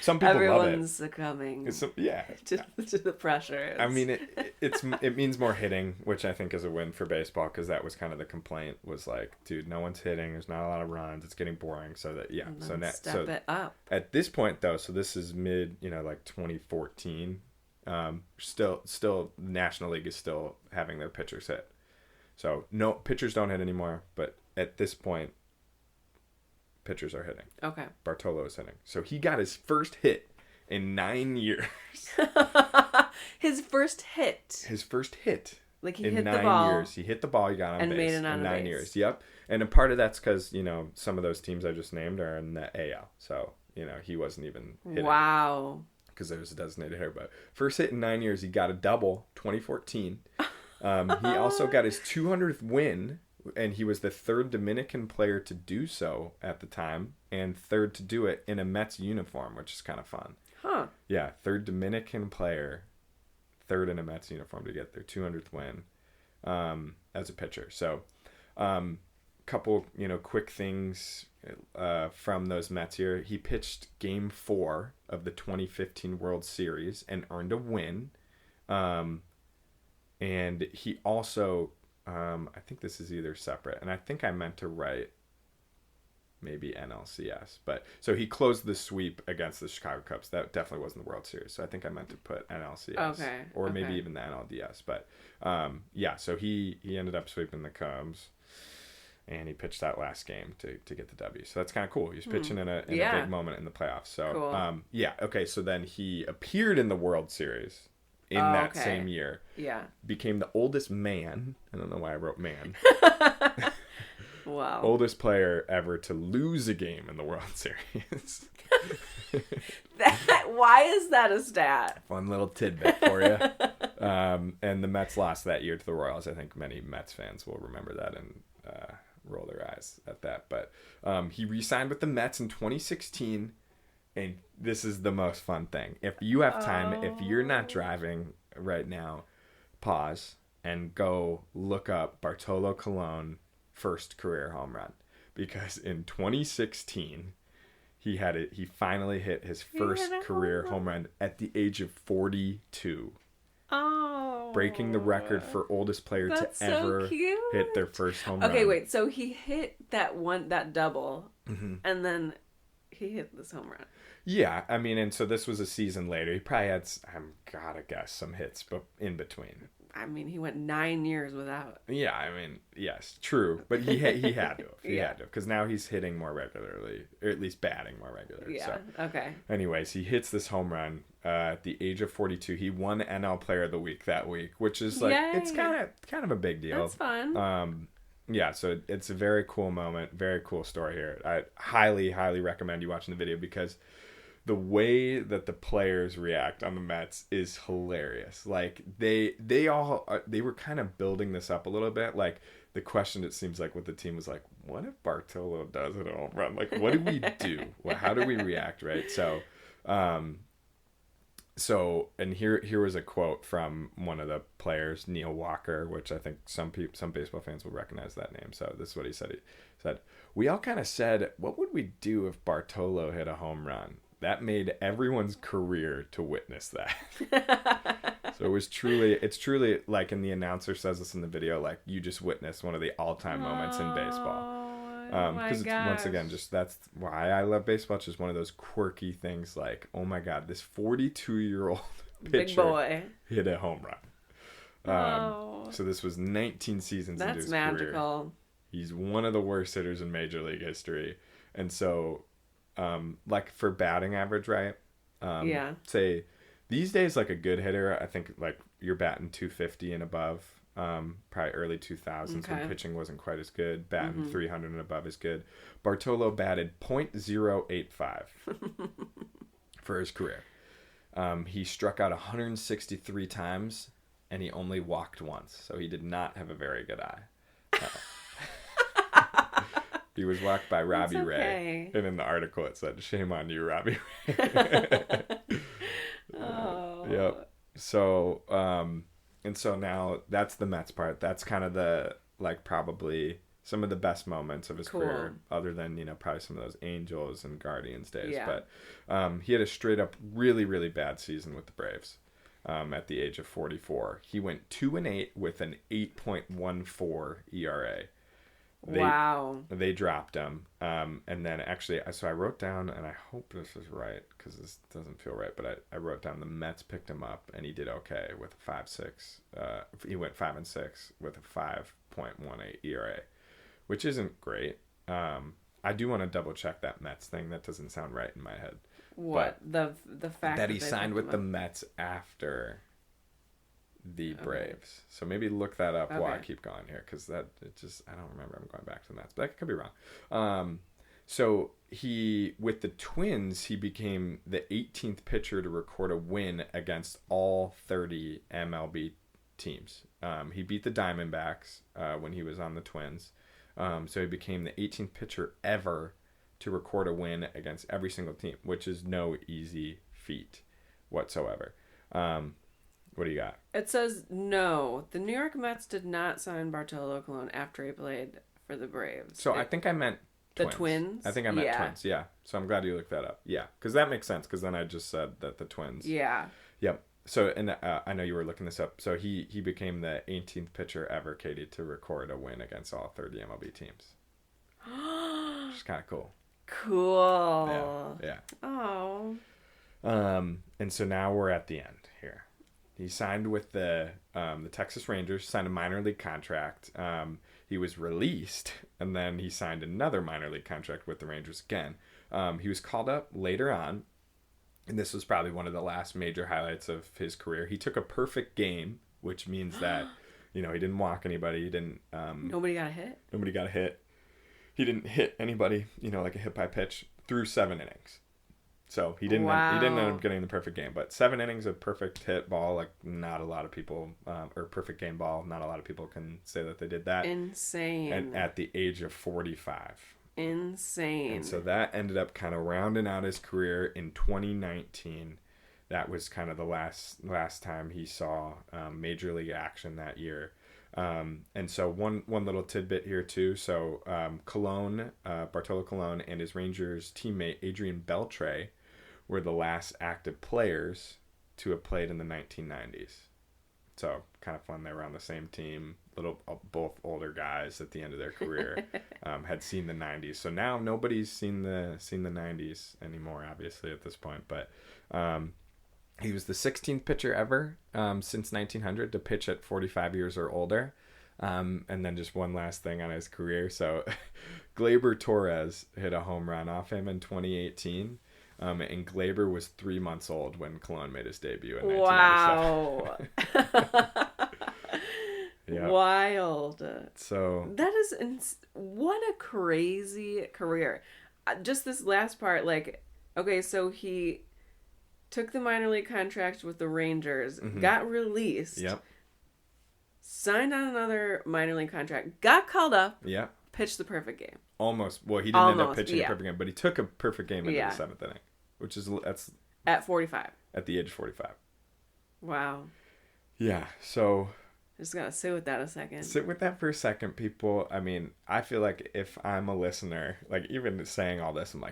some people love it. Everyone's succumbing to the pressure. I mean, it means more hitting, which I think is a win for baseball, because that was kind of the complaint, was like, dude, no one's hitting, there's not a lot of runs, it's getting boring. So that step it up. At this point though, so this is mid, like 2014. Still National League is still having their pitchers hit. So no pitchers don't hit anymore, but at this point, pitchers are hitting. Okay. Bartolo is hitting. So he got his first hit in 9 years. His first hit. Like he hit the ball. 9 years. He hit the ball, he got on and base. Made it on in 9 base. years. Yep. And a part of that's because, some of those teams I just named are in the AL. So, he wasn't even hitting. Wow. Because there was a designated hitter. But first hit in 9 years, he got a double, 2014. He also got his 200th win, and he was the third Dominican player to do so at the time, and third to do it in a Mets uniform, which is kind of fun. Huh. Yeah, third Dominican player, third in a Mets uniform to get their 200th win as a pitcher. So, couple, quick things from those Mets here. He pitched Game 4 of the 2015 World Series and earned a win. And he also... I think this is either separate, and I think I meant to write maybe NLCS. But so he closed the sweep against the Chicago Cubs. That definitely wasn't the World Series. So I think I meant to put NLCS, or maybe even the NLDS. But so he ended up sweeping the Cubs, and he pitched that last game to get the W. So that's kind of cool. He was pitching in a big moment in the playoffs. So cool. So then he appeared in the World Series in that same year. Yeah. Became the oldest man. I don't know why I wrote man. Wow. Oldest player ever to lose a game in the World Series. Why is that a stat? Fun little tidbit for you. And the Mets lost that year to the Royals. I think many Mets fans will remember that and roll their eyes at that. But he re-signed with the Mets in 2016. And this is the most fun thing. If you have time, if you're not driving right now, pause and go look up Bartolo Colón first career home run, because in 2016 he finally hit his first career home run at the age of 42. Breaking the record for oldest player to ever hit their first home run. Okay, wait. So he hit that double, and then he hit this home run. Yeah, I mean, and so this was a season later. He probably had, gotta guess, some hits in between. I mean, he went 9 years without. Yeah, I mean, yes, true. But he had to. He had to. Because now he's hitting more regularly, or at least batting more regularly. Yeah, so. Okay. Anyways, he hits this home run at the age of 42. He won NL Player of the Week that week, which is like, it's kind of a big deal. That's fun. Yeah, so it's a very cool moment, very cool story here. I highly, highly recommend you watching the video, because the way that the players react on the Mets is hilarious. Like they were kind of building this up a little bit. Like the question, it seems like, with the team was like, what if Bartolo does it home run? Like, what do we do? How do we react? Right. So, and here was a quote from one of the players, Neil Walker, which I think some baseball fans will recognize that name. So this is what he said. He said, "We all kind of said, what would we do if Bartolo hit a home run? That made everyone's career to witness that." So it's truly like, and the announcer says this in the video, like, you just witnessed one of the all-time moments in baseball. Because once again, just that's why I love baseball. It's just one of those quirky things, like, oh my God, this 42-year-old pitcher hit a home run. So this was 19 seasons into his career. That's magical. He's one of the worst hitters in Major League history. And so, like, for batting average, right? Say these days, like, a good hitter, I think, like, you're batting 250 and above. Probably early 2000s when pitching wasn't quite as good. Batting 300 and above is good. Bartolo batted .085 for his career. He struck out 163 times, and he only walked once. So he did not have a very good eye. He was walked by Robbie Ray. And in the article it said, "Shame on you, Robbie Ray." Yep. So, and so now that's the Mets part. That's kind of the, like, probably some of the best moments of his career, other than, probably some of those Angels and Guardians days. Yeah. But he had a straight up really, really bad season with the Braves at the age of 44. He went 2-8 with an 8.14 ERA. They dropped him. And then actually, so I wrote down, and I hope this is right, because this doesn't feel right, but I wrote down the Mets picked him up, and he did okay with a 5.6. He went 5-6 with a 5.18 ERA, which isn't great. I do want to double check that Mets thing. That doesn't sound right in my head. What? The fact that he signed with the Mets after the Braves. So maybe look that up while I keep going here, because I don't remember. I'm going back to the Mets, but I could be wrong. So with the Twins, he became the 18th pitcher to record a win against all 30 MLB teams. He beat the Diamondbacks when he was on the Twins. So he became the 18th pitcher ever to record a win against every single team, which is no easy feat whatsoever. What do you got? It says, no, the New York Mets did not sign Bartolo Colón after he played for the Braves. So I think I meant Twins. The Twins? I think I meant Twins, yeah. So I'm glad you looked that up. Yeah, because that makes sense, because then I just said that the Twins. Yeah. Yep. So, and I know you were looking this up. So he became the 18th pitcher ever, Katie, to record a win against all 30 MLB teams. is kind of cool. Cool. Yeah. Oh. And so now we're at the end here. He signed with the Texas Rangers, signed a minor league contract. He was released, and then he signed another minor league contract with the Rangers again. He was called up later on, and this was probably one of the last major highlights of his career. He took a perfect game, which means that, he didn't walk anybody. He didn't... Nobody got a hit? Nobody got a hit. He didn't hit anybody, like a hit by pitch, through 7 innings. So he didn't end up getting the perfect game, but 7 innings of perfect hit ball, like not a lot of people, or perfect game ball, not a lot of people can say that they did that. Insane. And at the age of 45. Insane. And so that ended up kind of rounding out his career in 2019. That was kind of the last time he saw major league action that year. And so one little tidbit here too. So Colón, Bartolo Colón, and his Rangers teammate Adrian Beltre were the last active players to have played in the 1990s. So kind of fun. They were on the same team. Both older guys at the end of their career had seen the 90s. So now nobody's seen the 90s anymore, obviously at this point. But he was the 16th pitcher ever since 1900 to pitch at 45 years or older. And then just one last thing on his career. So Gleyber Torres hit a home run off him in 2018. And Gleyber was 3 months old when Colón made his debut in 1997. Wow. Yeah. Wild. So that is what a crazy career. Just this last part, okay, so he took the minor league contract with the Rangers, got released, signed on another minor league contract, got called up, pitched the perfect game. Almost. Well, he didn't end up pitching a perfect game, but he took a perfect game into the 7th inning, that's at 45. At the age of 45. Wow. Yeah. So just gotta sit with that a second. Sit with that for a second, people. I mean, I feel like if I'm a listener, even saying all this, I'm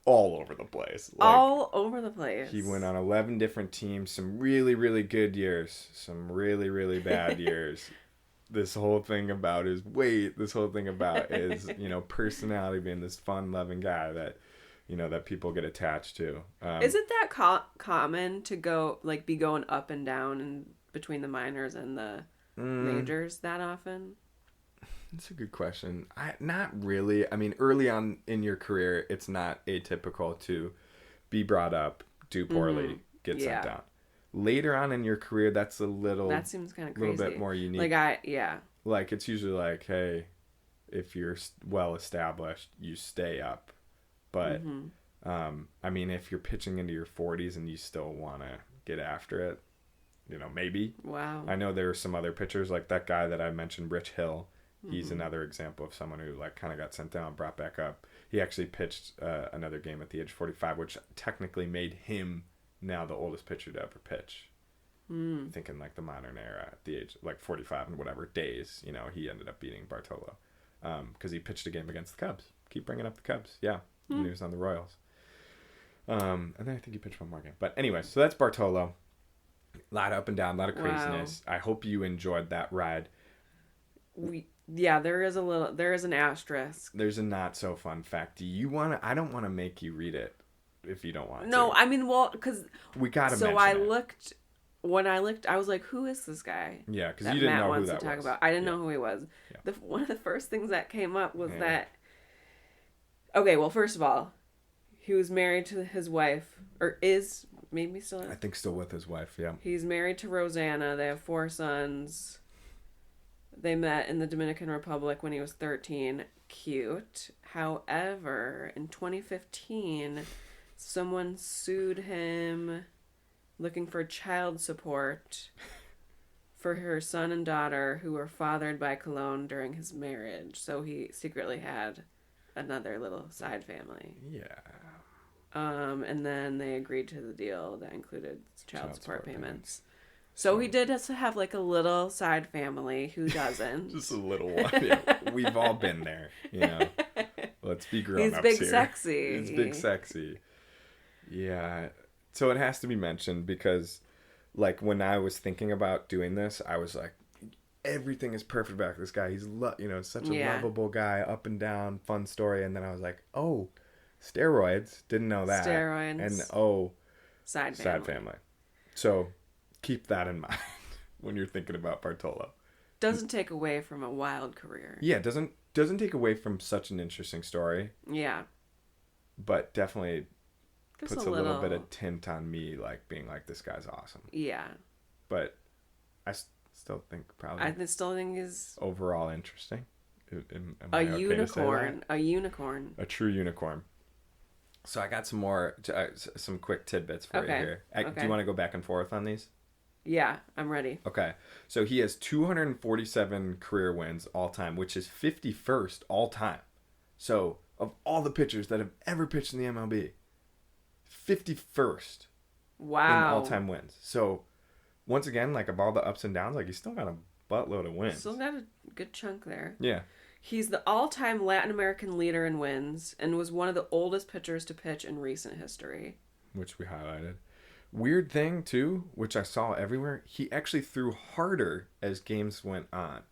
all over the place. All over the place. He went on 11 different teams, some really, really good years, some really, really bad years. This whole thing about his weight, this whole thing about his, personality, being this fun-loving guy that, that people get attached to. Is it that common to go, be going up and down and between the minors and the majors that often? That's a good question. Not really. I mean, early on in your career, it's not atypical to be brought up, do poorly, get sent down. Later on in your career, that seems kind of crazy. A little bit more unique. It's usually hey, if you're well established, you stay up. But I mean, if you're pitching into your 40s and you still want to get after it, maybe. Wow. I know there are some other pitchers like that guy that I mentioned, Rich Hill. He's another example of someone who kind of got sent down, brought back up. He actually pitched another game at the age of 45, which technically made him now the oldest pitcher to ever pitch. Thinking the modern era at the age 45 and whatever days, he ended up beating Bartolo because he pitched a game against the Cubs. Keep bringing up the Cubs. Yeah. When he was on the Royals. And then I think he pitched one more game. But anyway, so that's Bartolo. A lot of up and down, a lot of craziness. Wow. I hope you enjoyed that ride. There is an asterisk. There's a not so fun fact. Do you want to? I don't want to make you read it if you don't want to. No, I mean, because we got to. So I looked. When I looked, I was like, "Who is this guy?" Yeah, because you didn't know who that was. I didn't know who he was. Yeah. One of the first things that came up was that. Okay, well, first of all, he was married to his wife, or is maybe still. I think still with his wife. Yeah. He's married to Rosanna. They have 4 sons. They met in the Dominican Republic when he was 13. Cute. However, in 2015, someone sued him looking for child support for her son and daughter who were fathered by Colón during his marriage. So he secretly had another little side family. Yeah. And then they agreed to the deal that included child support payments. So he did have a little side family. Who doesn't? Just a little one. Yeah, we've all been there, Let's be grown-ups here. He's big sexy. He's big sexy. Yeah. So it has to be mentioned because, when I was thinking about doing this, I was like, everything is perfect about this guy. He's such a lovable guy, up and down, fun story. And then I was like, oh, steroids. Didn't know that. Steroids. And sad family. So keep that in mind when you're thinking about Bartolo. Doesn't take away from a wild career. Yeah, doesn't take away from such an interesting story. Yeah. But definitely Just puts a little bit of tint on me, like being like, this guy's awesome. Yeah. But I still think probably. I still think is overall interesting. Am a I okay unicorn. to say that? A unicorn. A true unicorn. So I got some more, some quick tidbits for you here. Do you want to go back and forth on these? Yeah, I'm ready. Okay. So he has 247 career wins all time, which is 51st all time. So of all the pitchers that have ever pitched in the MLB, 51st wow. in all-time wins. So once again, like of all the ups and downs, like he's still got a buttload of wins. Still got a good chunk there. Yeah. He's the all-time Latin American leader in wins and was one of the oldest pitchers to pitch in recent history. Which we highlighted. Weird thing, too, which I saw everywhere, he actually threw harder as games went on.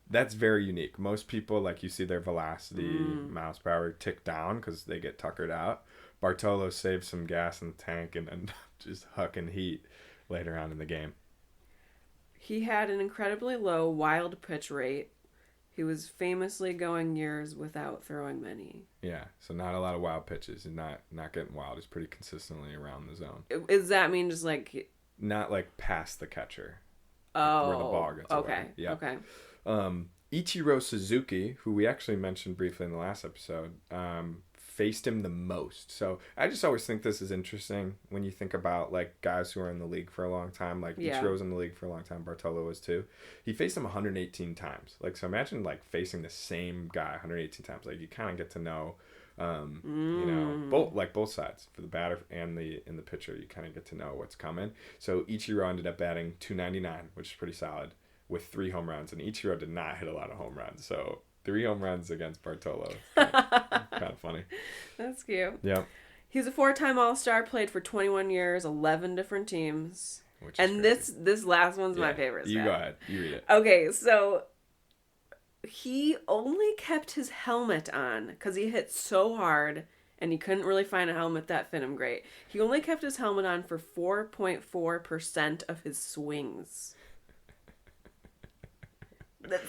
That's very unique. Most people, like you see their velocity, miles per hour tick down because they get tuckered out. Bartolo saved some gas in the tank and ended up just hucking heat later on in the game. He had an incredibly low wild pitch rate. He was famously going years without throwing many. Yeah, so not a lot of wild pitches. And not getting wild. He's pretty consistently around the zone. Does that mean just like... Not like past the catcher. Oh, where the ball gets okay, away. Yeah. okay. Ichiro Suzuki, who we actually mentioned briefly in the last episode, faced him the most. So I just always think this is interesting when you think about like guys who are in the league for a long time. Like Ichiro's in the league for a long time. Bartolo was too. He faced him 118 times. Like, so imagine like facing the same guy 118 times. Like you kind of get to know, both sides for the batter and in the pitcher. You kind of get to know what's coming. So Ichiro ended up batting 299, which is pretty solid, with 3 home runs. And Ichiro did not hit a lot of home runs. So 3 home runs against Bartolo. Kind of funny. That's cute. Yeah. He's a 4-time All-Star, played for 21 years, 11 different teams. And crazy. this last one's my favorite. You go ahead. You read it. Okay, so he only kept his helmet on because he hit so hard and he couldn't really find a helmet that fit him great. He only kept his helmet on for 4.4% of his swings.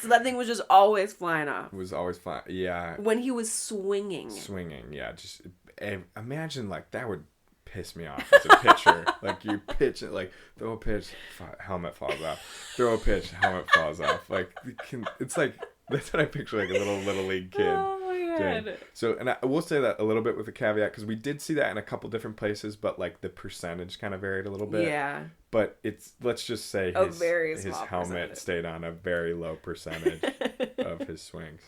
So that thing was just always flying off. It was always flying. Yeah. When he was swinging. Yeah. Just imagine like that would piss me off as a pitcher. Like you pitch it, like throw a pitch, helmet falls off. Throw a pitch, helmet falls off. Like it's like that's what I picture, like a little league kid. Oh my god. So, and I will say that a little bit with a caveat because we did see that in a couple different places, but like the percentage kind of varied a little bit. Yeah. But let's just say his helmet stayed on a very low percentage of his swings.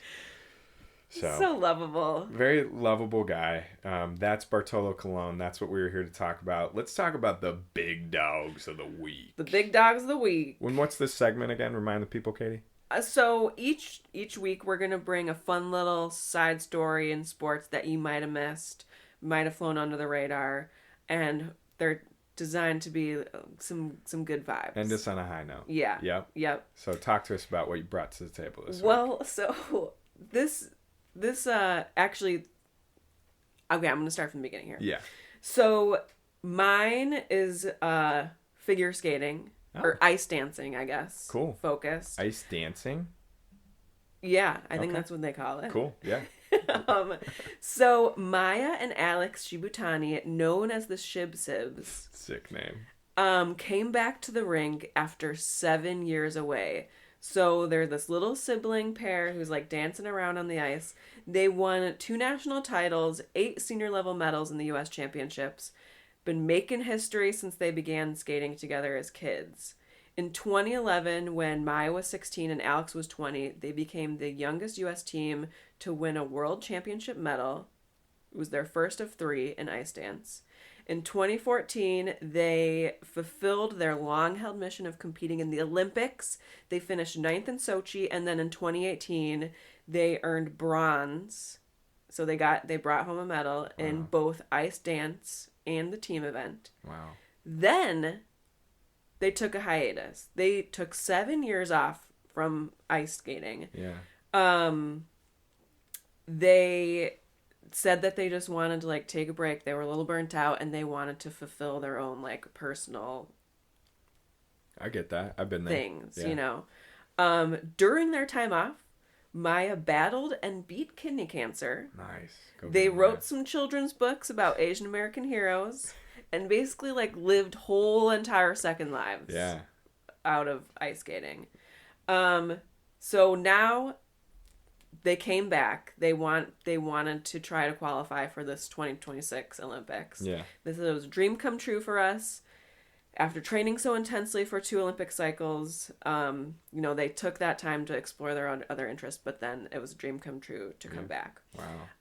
So lovable. Very lovable guy. That's Bartolo Colón. That's what we were here to talk about. Let's talk about the big dogs of the week. The big dogs of the week. What's this segment again? Remind the people, Katie. So each week we're going to bring a fun little side story in sports that you might have missed, might have flown under the radar, and they're designed to be some good vibes. And just on a high note. Yeah. Yep. So talk to us about what you brought to the table this week. Well, so this actually, okay, I'm going to start from the beginning here. Yeah. So mine is figure skating. Oh. Or ice dancing, I guess. Cool. Focused. Ice dancing? Yeah, I think that's what they call it. Cool, yeah. So Maya and Alex Shibutani, known as the Shib Sibs. Sick name. Came back to the rink after 7 years away. So they're this little sibling pair who's like dancing around on the ice. They won 2 national titles, 8 senior level medals in the U.S. championships. Been making history since they began skating together as kids. In 2011, when Maya was 16 and Alex was 20, they became the youngest U.S. team to win a world championship medal. It was their first of 3 in ice dance. In 2014, they fulfilled their long-held mission of competing in the Olympics. They finished 9th in Sochi, and then in 2018, they earned bronze. So they brought home a medal in both ice dance and the team event. Then they took a hiatus. They took 7 years off from ice skating. Yeah. They said that they just wanted to like take a break. They were a little burnt out and they wanted to fulfill their own like personal I get that. I've been there. things, Yeah. you know. During their time off, Maya battled and beat kidney cancer. Nice. They wrote some children's books about Asian American heroes and basically like lived whole entire second lives. Yeah. Out of ice skating. So now they came back. They wanted to try to qualify for this 2026 Olympics. Yeah. This was a dream come true for us. After training so intensely for 2 Olympic cycles, they took that time to explore their own other interests, but then it was a dream come true to come back.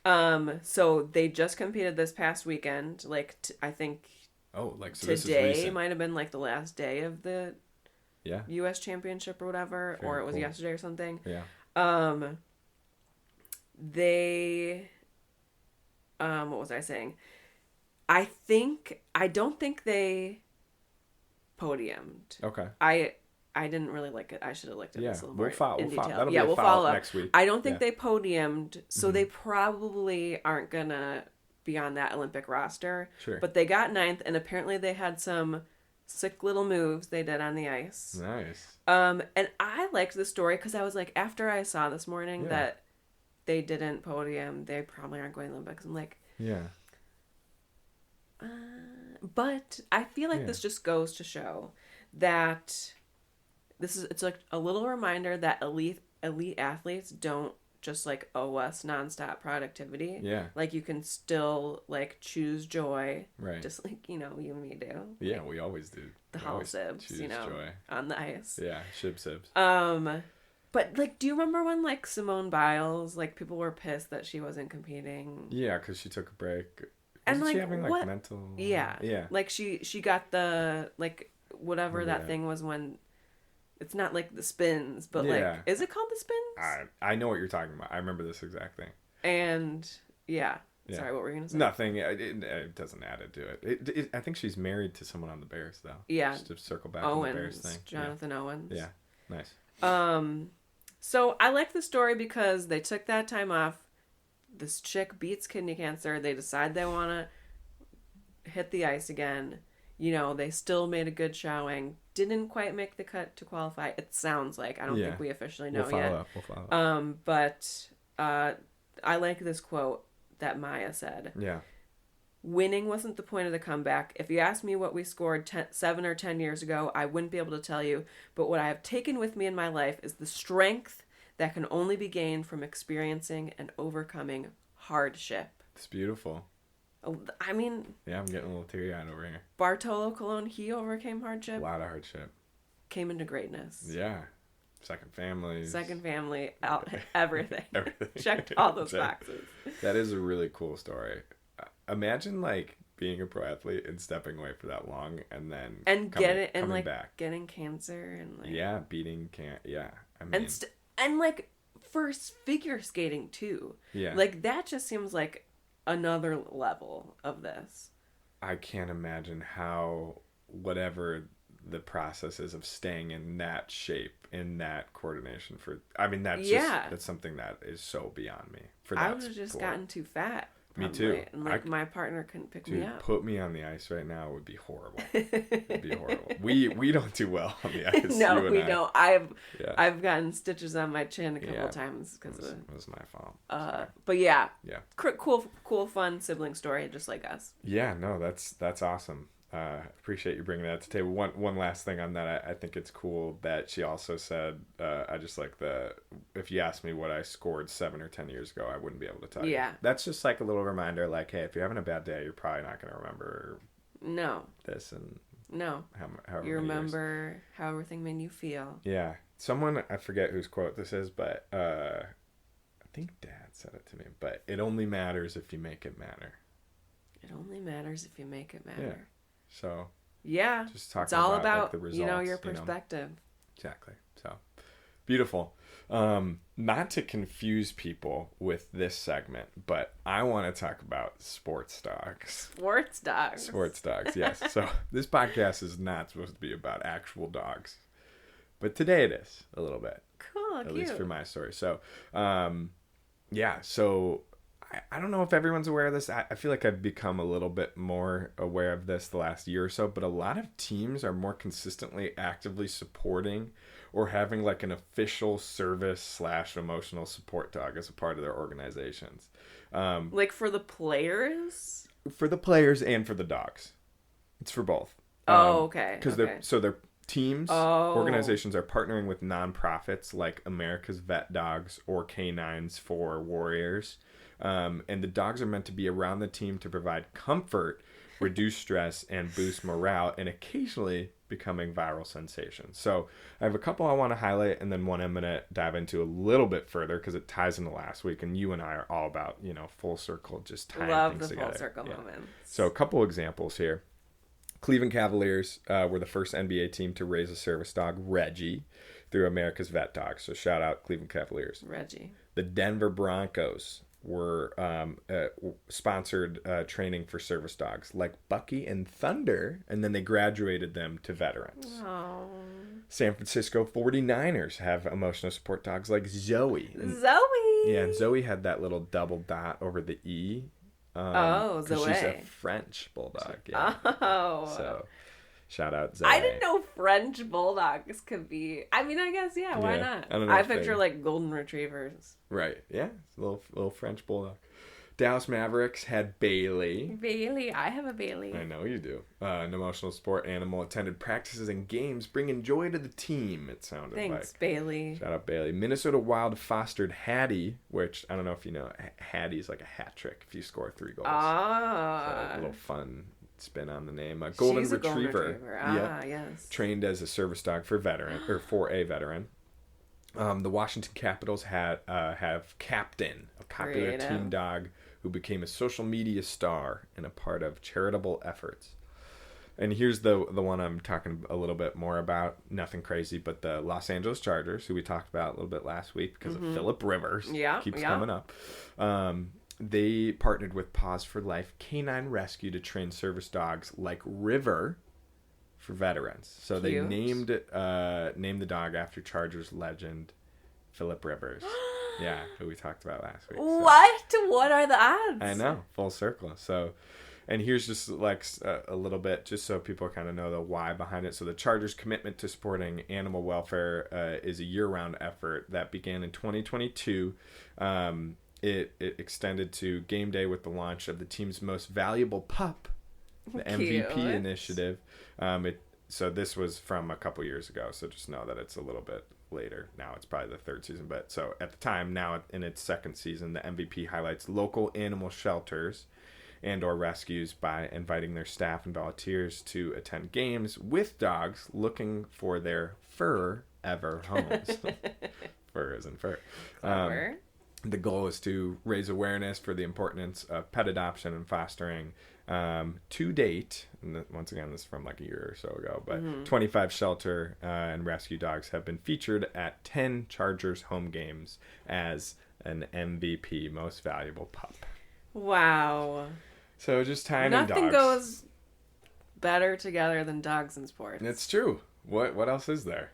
Wow. So they just competed this past weekend. Like, I think so today might have been like the last day of the yeah. U.S. championship or whatever, Very or it was cool. yesterday or something. Yeah. What was I saying? I don't think they podiumed. Okay. I didn't really like it. I should have looked at this a little We'll more follow. in We'll detail. follow. That'll Yeah, be a we'll follow-up follow up next week. I don't think Yeah. they podiumed, so they probably aren't gonna be on that Olympic roster. Sure. But they got 9th, and apparently they had some sick little moves they did on the ice. Nice. And I liked the story because I was like, after I saw this morning Yeah. that they didn't podium, they probably aren't going to the Olympics. I'm like, Yeah. but I feel like Yeah. this just goes to show that it's like a little reminder that elite athletes don't just like owe us nonstop productivity. Yeah. Like you can still like choose joy. Right. Just like, you and me do. Yeah, Like, we always do. the We Hall always Sibs, choose joy. on the ice. Yeah, Sibs. But like, do you remember when like Simone Biles, like people were pissed that she wasn't competing? Yeah, because she took a break. And, Wasn't she like, having what- mental? Yeah. Yeah. Like she got the like whatever Remember that that. thing was when it's not like the spins, but Yeah. like is it called the spins? I know what you're talking about. I remember this exact thing. And yeah. Yeah. Sorry, what were you gonna say? Nothing. It doesn't add it to it. I think she's married to someone on the Bears, though. Yeah. Just to circle back on the Bears Owens, thing. Jonathan Owens. Yeah. Nice. So I like the story because they took that time off. This chick beats kidney cancer. They decide they want to hit the ice again. They still made a good showing. Didn't quite make the cut to qualify. It sounds like. I don't think we officially know yet. We'll follow up. But I like this quote that Maya said. Yeah. Winning wasn't the point of the comeback. If you asked me what we scored 7 or 10 years ago, I wouldn't be able to tell you. But what I have taken with me in my life is the strength that can only be gained from experiencing and overcoming hardship. It's beautiful. I mean, Yeah, I'm getting a little teary-eyed over here. Bartolo Colón, he overcame A hardship, lot of hardship. came into greatness. Yeah. Second families. Second family, out everything. Everything. Checked all those Exactly. boxes. That is a really cool story. Imagine like being a pro athlete and stepping away for that long and then coming back. Getting cancer and like Yeah, beating yeah. I mean, and like for figure skating too. yeah. Like that just seems like another level of this. I can't imagine how whatever the process is of staying in that shape, in that coordination that's something that is so beyond me. I would have just gotten too fat. Me probably, too. And like my partner couldn't pick me up. Put me on the ice right now would be horrible. It'd be horrible. We don't do well on the ice. No, we don't. I've Yeah. gotten stitches on my chin a couple times because of It was my fault. but yeah. Yeah. Cool, fun sibling story, just like us. Yeah, no, that's awesome. Appreciate you bringing that to the table. One last thing on that, I think it's cool that she also said, I just like if you asked me what I scored 7 or 10 years ago, I wouldn't be able to tell you. Yeah. That's just like a little reminder, like, hey, if you're having a bad day, you're probably not going to remember No. this and No. however You many years. remember how everything made you feel. Yeah. Someone, I forget whose quote this is, but I think Dad said it to me, but it only matters if you make it matter. It only matters if you make it matter. Yeah. So Yeah. just talking It's all about about, like, the results, your perspective. Exactly. So beautiful. Not to confuse people with this segment, but I want to talk about sports dogs. Sports dogs. Sports dogs, yes. So this podcast is not supposed to be about actual dogs, but today it is a little bit. Cool, at cute. least for my story. So, yeah. So I don't know if everyone's aware of this. I feel like I've become a little bit more aware of this the last year or so, but a lot of teams are more consistently actively supporting or having like an official service / emotional support dog as a part of their organizations. Like for the players? For the players and for the dogs. It's for both. Oh, okay. Because their teams, organizations are partnering with nonprofits like America's Vet Dogs or Canines for Warriors. And the dogs are meant to be around the team to provide comfort, reduce stress, and boost morale, and occasionally becoming viral sensations. So I have a couple I want to highlight, and then one I'm going to dive into a little bit further because it ties into last week, and you and I are all about, full circle, just tying things together. Love the full circle moments. So a couple examples here. Cleveland Cavaliers were the first NBA team to raise a service dog, Reggie, through America's Vet Dogs. So shout out Cleveland Cavaliers. Reggie. The Denver Broncos were sponsored training for service dogs like Bucky and Thunder, and then they graduated them to veterans. Oh. San Francisco 49ers have emotional support dogs like Zoe. Zoe! Yeah, and Zoe had that little double dot over the E. Zoe. She's a French bulldog. Yeah. Oh. So, shout out Zoe. I didn't know French bulldogs could be. I mean, I guess, yeah, why not? I don't know I if picture like golden retrievers. Right. Yeah. It's a little French bulldog. Dallas Mavericks had Bailey. Bailey. I have a Bailey. I know you do. An emotional support animal attended practices and games, bringing joy to the team, it sounded like. Thanks, Bailey. Shout out Bailey. Minnesota Wild fostered Hattie, which I don't know if you know. Hattie's like a hat trick if you score 3 goals. Ah. So a little fun spin on the name. Golden She's a Retriever. Golden Retriever. Ah, yes. Trained as a service dog for a veteran. The Washington Capitals have Captain, a popular team dog who became a social media star and a part of charitable efforts. And here's the one I'm talking a little bit more about. Nothing crazy, but the Los Angeles Chargers, who we talked about a little bit last week because of Phillip Rivers. Yeah, keeps coming up. They partnered with Paws for Life Canine Rescue to train service dogs like River for veterans. So they named the dog after Chargers legend Phillip Rivers. Yeah, who we talked about last week. So. What are the odds? I know, full circle. So, and here's just like a little bit, just so people kind of know the why behind it. So the Chargers' commitment to supporting animal welfare is a year-round effort that began in 2022. It extended to game day with the launch of the team's most valuable pup, the MVP initiative. So this was from a couple years ago. So just know that it's a little bit later. Now it's probably the 3rd season. But so at the time, now in its 2nd season, the MVP highlights local animal shelters and or rescues by inviting their staff and volunteers to attend games with dogs looking for their forever homes. Fur isn't fur. The goal is to raise awareness for the importance of pet adoption and fostering. To date, and once again, this is from like a year or so ago, but 25 shelter and rescue dogs have been featured at 10 Chargers home games as an MVP, most valuable pup. Wow. So just tying in dogs. Nothing goes better together than dogs in sports. It's true. What else is there?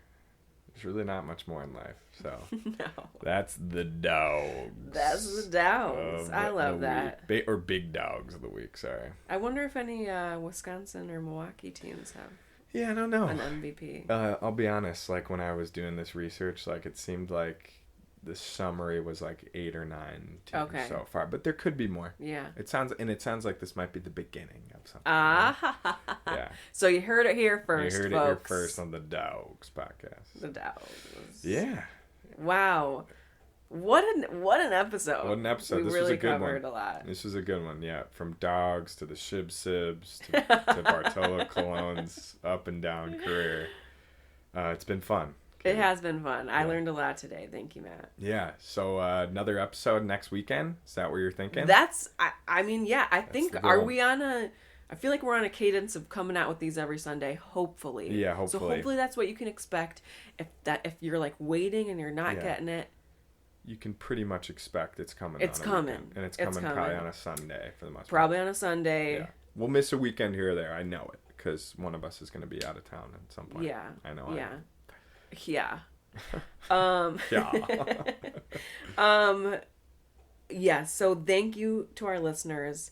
There's really not much more in life. So no. That's the dogs. That's the dogs. I love that. Or big dogs of the week, sorry. I wonder if any Wisconsin or Milwaukee teams have I don't know. an MVP. I'll be honest, like when I was doing this research, like it seemed like the summary was like 8 or 9 teams so far, but there could be more. Yeah. It sounds like this might be the beginning of something. Yeah. So you heard it here first, You heard folks. it here first on the Dogs podcast. The dogs. Yeah. Wow. What an episode. What an episode. We This really was a good covered one. a lot. This was a good one, yeah. From dogs to the Shib Sibs to Bartolo Colón's up and down career. It's been fun. It has been fun. I learned a lot today. Thank you, Matt. Yeah. So another episode next weekend. Is that what you're thinking? I mean, yeah. I think, are we on I feel like we're on a cadence of coming out with these every Sunday, hopefully. Yeah, hopefully. So hopefully that's what you can expect. If you're like waiting and you're not getting it, you can pretty much expect it's coming. It's coming. Weekend. And it's coming probably on a Sunday for the most part. Probably on a Sunday. Yeah. We'll miss a weekend here or there. I know it because one of us is going to be out of town at some point. Yeah. I know. Yeah. Yeah. Yeah. Yeah, so thank you to our listeners.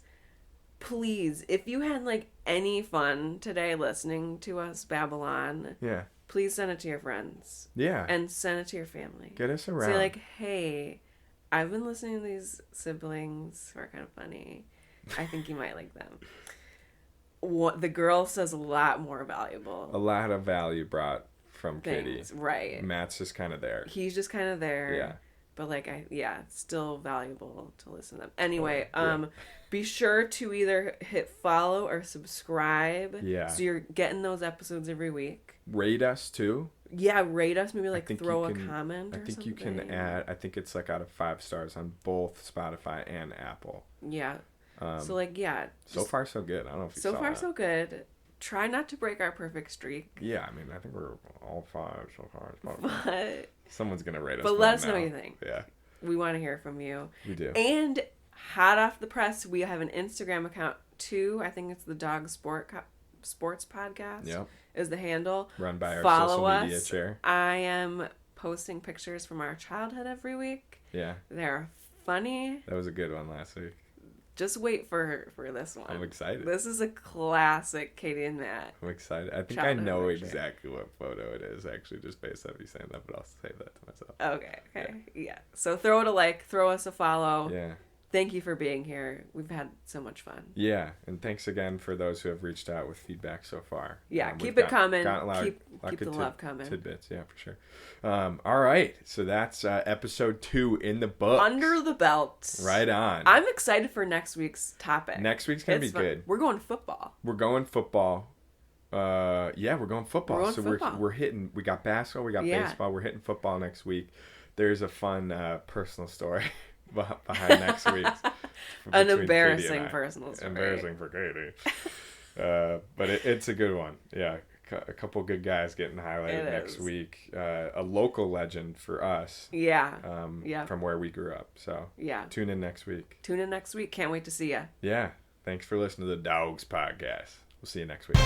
Please, if you had like any fun today listening to us Babylon, Yeah. please send it to your friends. Yeah. And send it to your family. Get us around. Say like, hey, I've been listening to these siblings who are kind of funny. I think you might like them. What the girl says a lot more valuable. A lot of value brought from things. Katie. Right. Matt's just kind of there. He's just kind of there. Yeah. But like it's still valuable to listen to them. Anyway, Yeah. be sure to either hit follow or subscribe. Yeah. So you're getting those episodes every week. Rate us too. Yeah, rate us. Maybe like think throw you a can- comment. I or think something. you can add. I think it's like out of 5 stars on both Spotify and Apple. Yeah. So So far so good. I don't know if you so saw far that. so good. Try not to break our perfect streak. Yeah, I mean, I think we're all 5 so far. But Someone's gonna rate us. But one let us now. know what you think. Yeah, we want to hear from you. we do. And hot off the press, we have an Instagram account too. I think it's the Dog Sports Podcast. Yep. Is the handle. Run by our Follow social media us. chair. I am posting pictures from our childhood every week. Yeah, They're funny. that was a good one last week. Just wait for this one. I'm excited. This is a classic Katie and Matt. I'm excited. I think I Childhood know picture. exactly what photo it is, actually, just based on you saying that, but I'll save that to myself. Okay. Yeah. So throw it a like, throw us a follow. Yeah. Thank you for being here. We've had so much fun. Yeah, and thanks again for those who have reached out with feedback so far. Yeah, We've keep it coming. gotten a lot Keep of the good love coming. Tidbits, yeah, for sure. All right, so that's episode 2 in the book. Under the belt. Right on. I'm excited for next week's topic. Next week's gonna It's be fun. good. We're going football. We're going football. Yeah, we're going football. We're going so football. we're hitting. We got basketball. We got Yeah. baseball. We're hitting football next week. There's a fun personal story behind next week's. An between Katie embarrassing and I. personal story. Embarrassing for Katie. But it's a good one. Yeah, a couple good guys getting highlighted It next is. week. A local legend for us. Yeah. Yeah. From where we grew up. So Yeah. tune in next week. Tune in next week. Can't wait to see ya. Yeah. Thanks for listening to the Dogs Podcast. We'll see you next week.